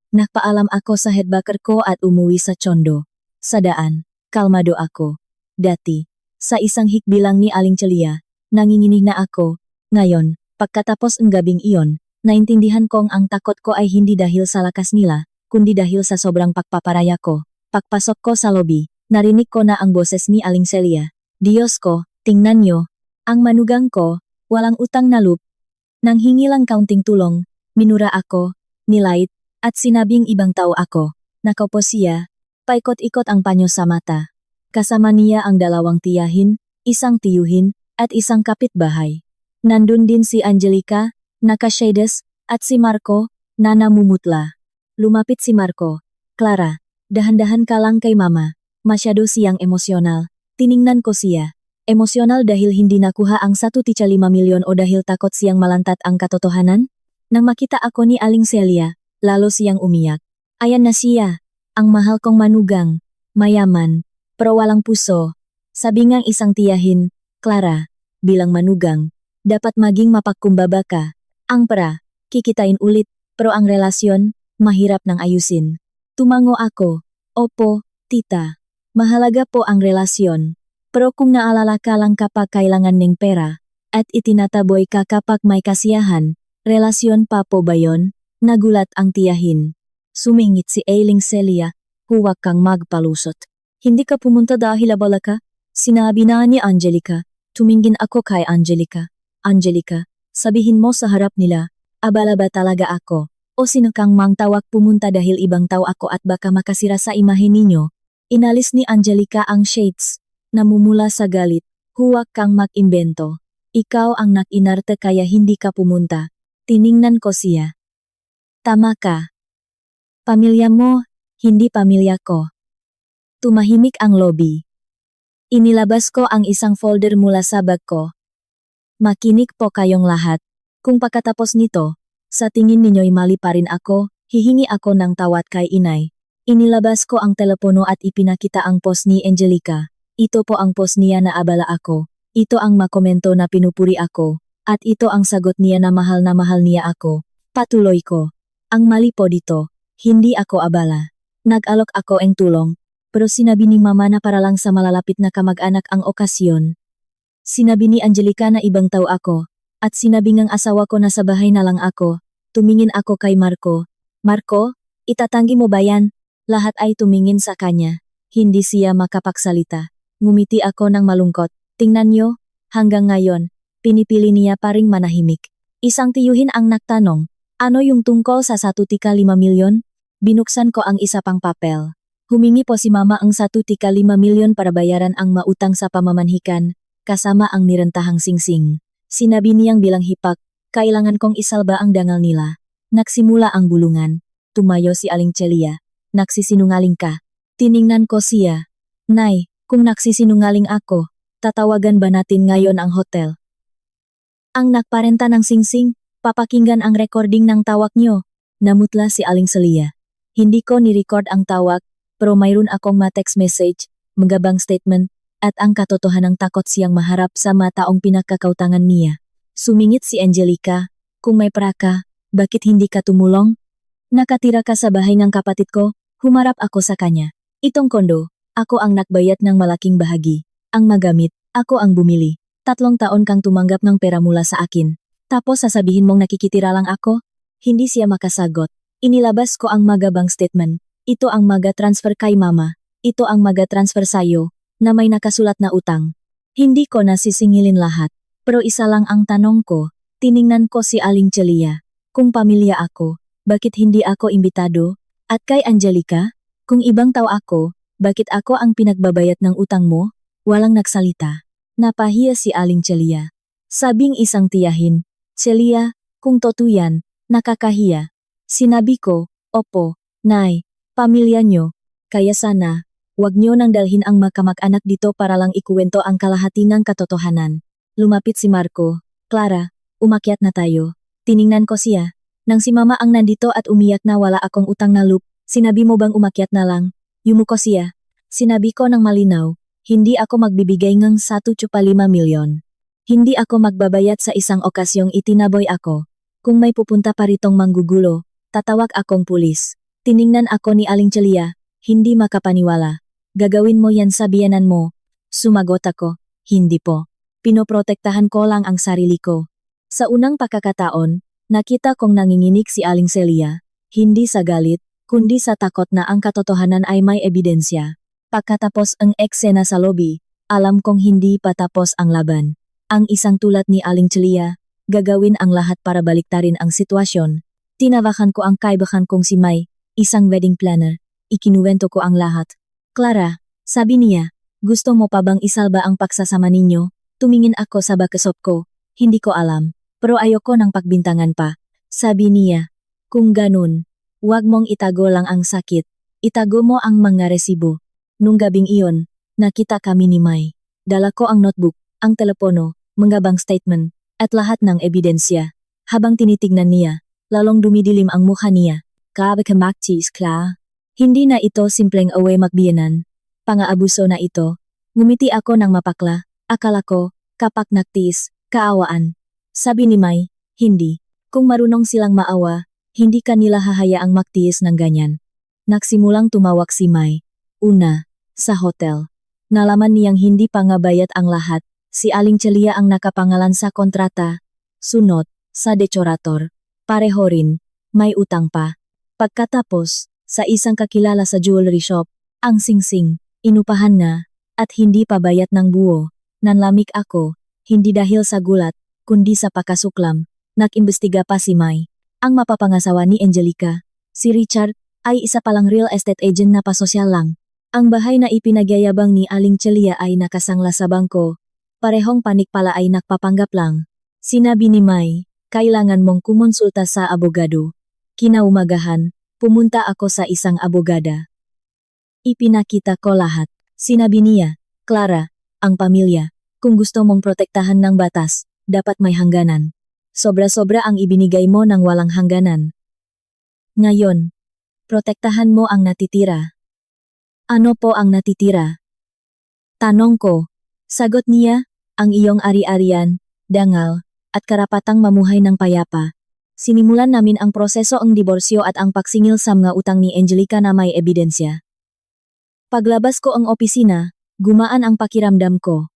Nagpaalam ako sa headbacker ko at umuwi sa Chondo. Sa daan, kalmado ako. Dati, sa isang hikbilang ni Aling Celia, nanginginig na ako. Ngayon, pagkatapos ng gabing iyon, naintindihan kong ang takot ko ay hindi dahil sa lakas nila, kundi dahil sa sobrang pagpaparaya ko. Pagpasok ko sa lobby, narinig ko na ang boses ni Aling Celia. Diyos ko, tingnan nyo. Ang manugang ko, walang utang na loob. Nang hingi lang kaunting tulong, minura ako, nilait, at sinabing ibang tao ako. Nakaupo siya, paikot-ikot ang panyo sa mata. Kasama niya ang 2 tiyahin, isang tiyuhin, at isang kapitbahay. Nandun din si Angelica, naka-shades, at si Marco, na namumutla. Lumapit si Marco. Clara, dahan-dahan ka lang kay mama. Masyado siyang emosyonal. Tiningnan ko siya. Emosyonal dahil hindi nakuha ang 1.5 milyon o dahil takot siyang malantat ang katotohanan? Nang makita ako ni Aling Celia, lalo siyang umiyak. Ayan na siya, ang mahal kong manugang, mayaman, pero walang puso. Sabi ngang isang tiyahin, Clara, bilang manugang, dapat maging mapagkumbaba ka. Ang pera, kikitain ulit, pero ang relasyon, mahirap nang ayusin. Tumango ako, opo, tita, mahalaga po ang relasyon. Pero kung naalala ka lang kapag kailangan ng pera, at itinataboy ka kapag may kasiyahan, relasyon pa po ba yon? Nagulat ang tiyahin. Sumingit si Aling Celia, huwag kang magpalusot. Hindi ka pumunta dahil abala ka? Sinabi na ni Angelica. Tumingin ako kay Angelica. Angelica, sabihin mo sa harap nila, abala ba talaga ako? O sino kang mang tawag pumunta dahil ibang tao ako at baka makasira sa imahe ninyo? Inalis ni Angelica ang shades. Namumula sa galit, huwag kang mag-imbento. Ikaw ang nag-inarte kaya hindi ka pumunta. Tiningnan ko siya. Tama ka. Pamilya mo, hindi pamilya ko. Tumahimik ang lobby. Inilabas ko ang isang folder mula sa bag ko. Makinig po kayong lahat. Kung pagkatapos nito, sa tingin ninyo'y mali pa rin ako, hihingi ako ng tawad kay inay. Inilabas ko ang telepono at ipinakita ang post ni Angelica. Ito po ang post niya na abala ako. Ito ang makomento na pinupuri ako. At ito ang sagot niya na mahal niya ako. Patuloy ko. Ang mali po dito, hindi ako abala. Nag-alok ako ng tulong. Pero sinabi ni mama na para lang sa malalapit na kamag-anak ang okasyon. Sinabi ni Angelica na ibang tao ako. At sinabi ngang asawa ko na sa bahay na lang ako. Tumingin ako kay Marco. Marco, itatanggi mo ba yan? Lahat ay tumingin sa kanya. Hindi siya makapagsalita. Ngumiti ako ng malungkot. Tingnan niyo, hanggang ngayon, pinipili niya pa ring manahimik. Isang tiyuhin ang nagtanong, ano yung tungkol sa 1.5 milyon? Binuksan ko ang isa pang papel. Humingi po si mama ang 1.5 milyon para bayaran ang mautang sa pamamanhikan, kasama ang nirentahang singsing. Sinabi niyang bilang hipak, kailangan kong isalba ang dangal nila. Nagsimula ang bulungan. Tumayo si Aling Celia. Nagsisinungaling ka. Tiningnan ko siya. Nay, kung nagsisinungaling ako, tatawagan ba natin ngayon ang hotel? Ang nagparenta ng singsing, papakinggan ang recording ng tawag niyo. Namutla si Aling Celia. Hindi ko ni-record ang tawag, pero mayroon akong ma-text message, magabang statement, at ang katotohanang takot siyang maharap sa mataong pinagkakautangan niya. Sumingit si Angelica, kung may praka, bakit hindi ka tumulong? Nakatira ka sa bahay ng kapatid ko, humarap ako sa kanya. Itong kondo, ako ang nakbayad ng malaking bahagi. Ang magamit, ako ang bumili. 3 taon kang tumanggap ng pera mula sa akin. Tapos sasabihin mong nakikitira lang ako? Hindi siya makasagot. Inilabas ko ang magabang statement. Ito ang maga-transfer kay mama. Ito ang maga-transfer sa'yo, na may nakasulat na utang. Hindi ko nasisingilin lahat. Pero isa lang ang tanong ko. Tiningnan ko si Aling Celia. Kung pamilya ako, bakit hindi ako imbitado? At kay Angelica, kung ibang tao ako, bakit ako ang pinagbabayad ng utang mo? Walang nagsalita. Napahiya si Aling Celia. Sabing isang tiyahin, Celia, kung totoo yan, nakakahiya. Sinabi ko, opo, nay, pamilya nyo. Kaya sana, wag nyo nang dalhin ang makamag-anak dito para lang ikuwento ang kalahati ng katotohanan. Lumapit si Marco. Clara, umakyat na tayo. Tiningnan ko siya. Nang si mama ang nandito at umiyak na wala akong utang na loop, sinabi mo bang umakyat na lang? Yumuko siya. Sinabi ko ng malinaw, hindi ako magbibigay ng 1.5 milyon. Hindi ako magbabayad sa isang okasyong itinaboy ako. Kung may pupunta pa ritong manggugulo, tatawag akong pulis. Tiningnan ako ni Aling Celia, hindi makapaniwala. Gagawin mo yan sa biyanan mo. Sumagot ako, hindi po. Pinoprotektahan ko lang ang sarili ko. Sa unang pagkakataon, nakita kong nanginginig si Aling Celia, hindi sa galit, kundi sa takot na ang katotohanan ay may ebidensya. Pagkatapos ang eksena sa lobby, alam kong hindi pa tapos ang laban. Ang isang tulad ni Aling Celia, gagawin ang lahat para baliktarin ang sitwasyon. Tinawakan ko ang kaibigan kong si May, isang wedding planner. Ikinuwento ko ang lahat. Clara, sabi niya, gusto mo pa bang isalba ang pagsasama ninyo? Tumingin ako sa bakasop ko. Hindi ko alam, pero ayoko ng pagbintangan pa. Sabi niya, kung ganun, huwag mong itago lang ang sakit. Itago mo ang mga resibo. Nung gabing iyon, nakita kami ni May. Dala ko ang notebook, ang telepono, mga bank statement, at lahat ng ebidensya. Habang tinitignan niya, lalong dumidilim ang mukha niya. Kabakamaktis kla. Hindi na ito simpleng away magbiyanan. Pang-aabuso na ito. Ngumiti ako ng mapakla. Akala ko, kapak naktis, kaawaan. Sabi ni May, hindi. Kung marunong silang maawa, hindi kanila hahayaang maktiis ng ganyan. Nagsimulang tumawak si May. Una, sa hotel. Nalaman niyang hindi pa nga bayad ang lahat. Si Aling Celia ang nakapangalan sa kontrata. Sunod, sa decorator. Pareho rin, may utang pa. Pagkatapos, sa isang kakilala sa jewelry shop, ang singsing, inupahan na, at hindi pa bayad ng buo. Nanlamig ako, hindi dahil sa gulat, kundi sa pakasuklam. Nag-imbestiga pa si May. Ang mapapangasawa ni Angelica, si Richard, ay isa palang real estate agent na pasosyal lang. Ang bahay na ipinagyayabang ni Aling Celia ay nakasangla sa bangko. Parehong panik pala ay nakpapanggap lang. Sinabi ni May, kailangan mong kumonsulta sa abogado. Kinaumagahan, pumunta ako sa isang abogada. Ipinakita ko lahat. Sinabi niya, Clara, ang pamilya, kung gusto mong protektahan ng batas, dapat may hangganan. Sobra-sobra ang ibinigay mo ng walang hangganan. Ngayon, protektahan mo ang natitira. Ano po ang natitira? Tanong ko. Sagot niya, ang iyong ari-arian, dangal, at karapatang mamuhay ng payapa. Sinimulan namin ang proseso ang diborsyo at ang pagsingil sa mga utang ni Angelica na may ebidensya. Paglabas ko ang opisina, gumaan ang pakiramdam ko.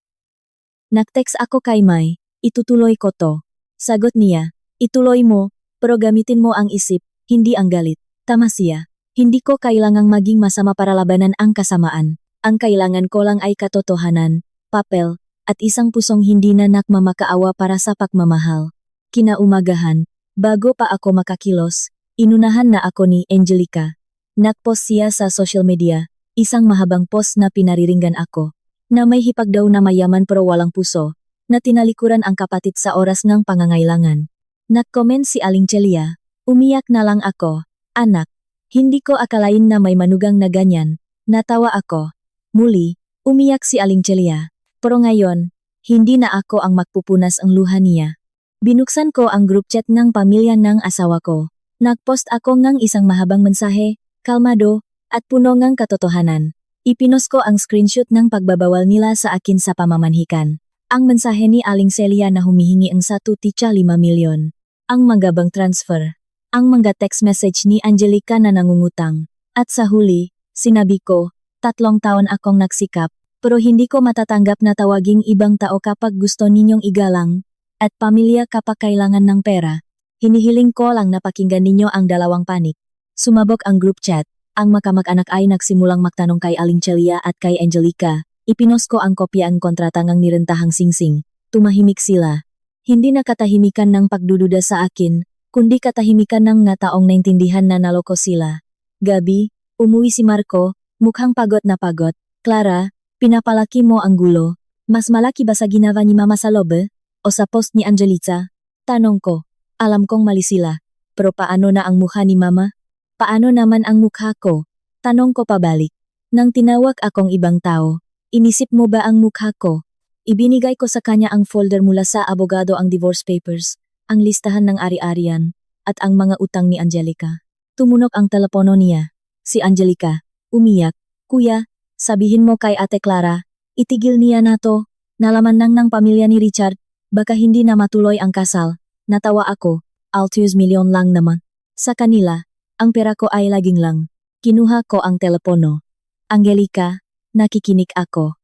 Nag-text ako kay May, itutuloy ko to. Sagot niya, ituloy mo, pero gamitin mo ang isip, hindi ang galit. Tama siya. Hindi ko kailangang maging masama para labanan ang kasamaan. Ang kailangan ko lang ay katotohanan, papel, at isang pusong hindi na nakmamakaawa para sa pagmamahal. Kinaumagahan, bago pa ako makakilos, inunahan na ako ni Angelica. Nagpost siya sa social media, isang mahabang post na pinariringgan ako, na may hipag daw na mayaman pero walang puso, na tinalikuran ang kapatid sa oras ng pangangailangan. Nag-comment si Aling Celia, umiyak na lang ako, anak. Hindi ko akalain na may manugang na ganyan. Natawa ako. Muli, umiyak si Aling Celia. Pero ngayon, hindi na ako ang magpupunas ang luha niya. Binuksan ko ang group chat ng pamilya ng asawa ko. Nagpost ako ng isang mahabang mensahe, kalmado, at puno ng katotohanan. Ipinost ko ang screenshot ng pagbabawal nila sa akin sa pamamanhikan. Ang mensahe ni Aling Celia na humihingi ang 1.5 milyon. Ang magabang transfer. ang mga text message ni Angelica na nangungutang. At sa huli, sinabi ko, 3 taon akong nagsikap, pero hindi ko matatanggap na tawaging ibang tao kapag gusto ninyong igalang, at pamilya kapag kailangan ng pera. Hinihiling ko lang na pakinggan ninyo ang dalawang panig. Sumabog ang group chat. Ang makamag-anak ay nagsimulang magtanong kay Aling Celia at kay Angelica. Ipinost ko ang kopya ang kontratangang nirentahang singsing. Tumahimik sila. Hindi na katahimikan ng pagdududa sa akin, kundi katahimikan ng nga taong naintindihan na naloko sila. Gabi, umuwi si Marco, mukhang pagod na pagod. Clara, pinapalaki mo ang gulo. Mas malaki ba sa ginawa ni Mama sa lobe? O sa post ni Angelica? Tanong ko. Alam kong mali sila. Pero paano na ang mukha ni Mama? Paano naman ang mukha ko? Tanong ko pabalik. Nang tinawag akong ibang tao, inisip mo ba ang mukha ko? Ibinigay ko sa kanya ang folder mula sa abogado, ang divorce papers, ang listahan ng ari-arian, at ang mga utang ni Angelica. Tumunog ang telepono niya. Si Angelica, umiyak. Kuya, sabihin mo kay Ate Clara, itigil niya na to. Nalaman ng pamilya ni Richard, baka hindi na matuloy ang kasal. Natawa ako, Altius milyon lang naman. Sa kanila, ang pera ko ay laging lang. Kinuha ko ang telepono. Angelica, nakikinig ako.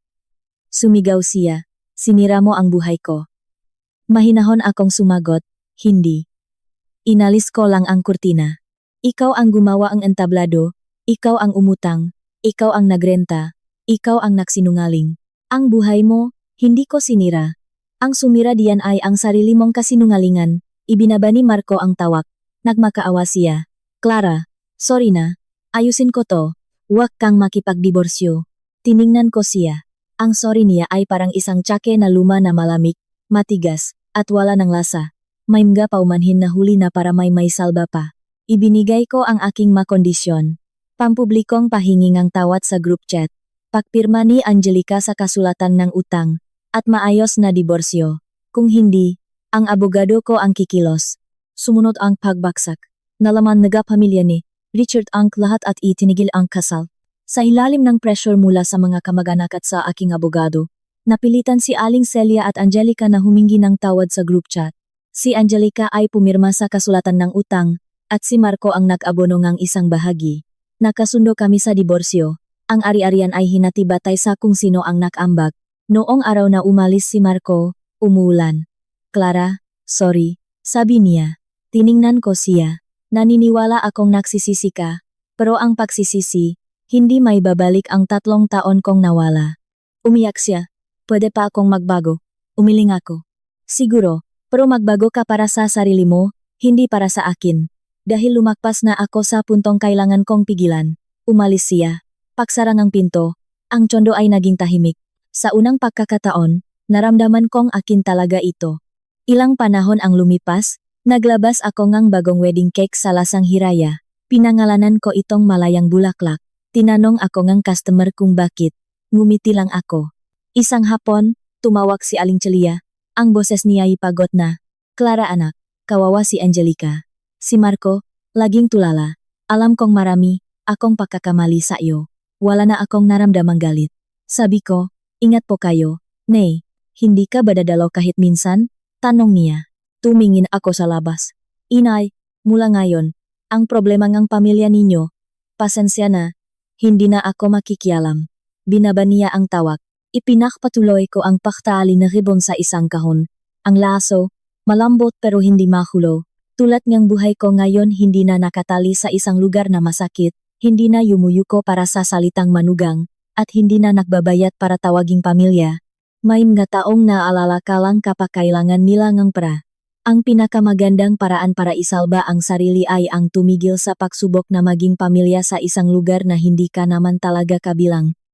Sumigaw siya, sinira mo ang buhay ko. Mahinahon akong sumagot, hindi. Inalis ko lang ang kurtina. Ikaw ang gumawa ang entablado, ikaw ang umutang, ikaw ang nagrenta, ikaw ang nagsinungaling. Ang buhay mo, hindi ko sinira. Ang sumira diyan ay ang sarili mong kasinungalingan. Ibinaba ni Marco ang tawag. Nagmakaawa siya. Clara, sorry na. Ayusin ko to. Huwag kang makipagdiborsyo. Tiningnan ko siya. Ang sorry niya ay parang isang tsake na luma na malamig, matigas, at wala ng lasa. May mga paumanhin na huli na para may salba pa. Ibinigay ko ang aking makondisyon. Pampublikong pahinging ang tawad sa group chat. Pagpirma ni Angelica sa kasulatan ng utang. At maayos na diborsyo. Kung hindi, ang abogado ko ang kikilos. Sumunod ang pagbaksak. Nalaman pamilya ni Richard ang lahat at itinigil ang kasal. Sa ilalim ng pressure mula sa mga kamag-anak at sa aking abogado, napilitan si Aling Celia at Angelica na humingi ng tawad sa group chat. Si Angelica ay pumirma sa kasulatan ng utang, at si Marco ang nag-abono ng isang bahagi. Nakasundo kami sa diborsyo. Ang ari-arian ay hinati-batay sa kung sino ang nakambag. Noong araw na umalis si Marco, umuulan. Clara, sorry, sabi niya. Tiningnan ko siya. Naniniwala akong nagsisisi ka, pero ang pagsisisi, hindi may babalik ang 3 taon kong nawala. Umiyak siya. Pwede pa akong magbago. Umiling ako. Siguro, pero magbago ka para sa sarili mo, hindi para sa akin. Dahil lumakpas na ako sa puntong kailangan kong pigilan. Umalis siya. Pagsarang ang pinto, ang tsondo ay naging tahimik. Sa unang pagkakataon, naramdaman kong akin talaga ito. Ilang panahon ang lumipas, naglabas ako ng bagong wedding cake sa lasang hiraya. Pinangalanan ko itong malayang bulaklak. Tinanong ako ng customer kung bakit. Ngumiti lang ako. Isang hapon, tumawag si Aling Celia. Ang boses niya ay pagod na. Clara anak, kawawa si Angelica. Si Marco, laging tulala. Alam kong marami, akong pagkakamali sa iyo. Wala na akong naramdamang galit. Sabi ko, ingat po kayo. Nay, hindi ka ba dadalaw kahit minsan? Tanong niya. Tumingin ako sa labas. Inay, mula ngayon, ang problema ng pamilya ninyo. Pasensya na, hindi na ako makikialam. Binaba niya ang tawag. Ipinakpatuloy ko ang paktali na ribon sa isang kahon. Ang laso, malambot pero hindi mahulo. Tulad ng buhay ko ngayon hindi na nakatali sa isang lugar na masakit, hindi na yumuyuko para sa salitang manugang, at hindi na nagbabayat para tawaging pamilya. May mga taong naalala ka lang kapag kailangan nila ng pera. Ang pinakamagandang paraan para isalba ang sarili ay ang tumigil sa pagsubok na maging pamilya sa isang lugar na hindi ka naman talaga kabilang.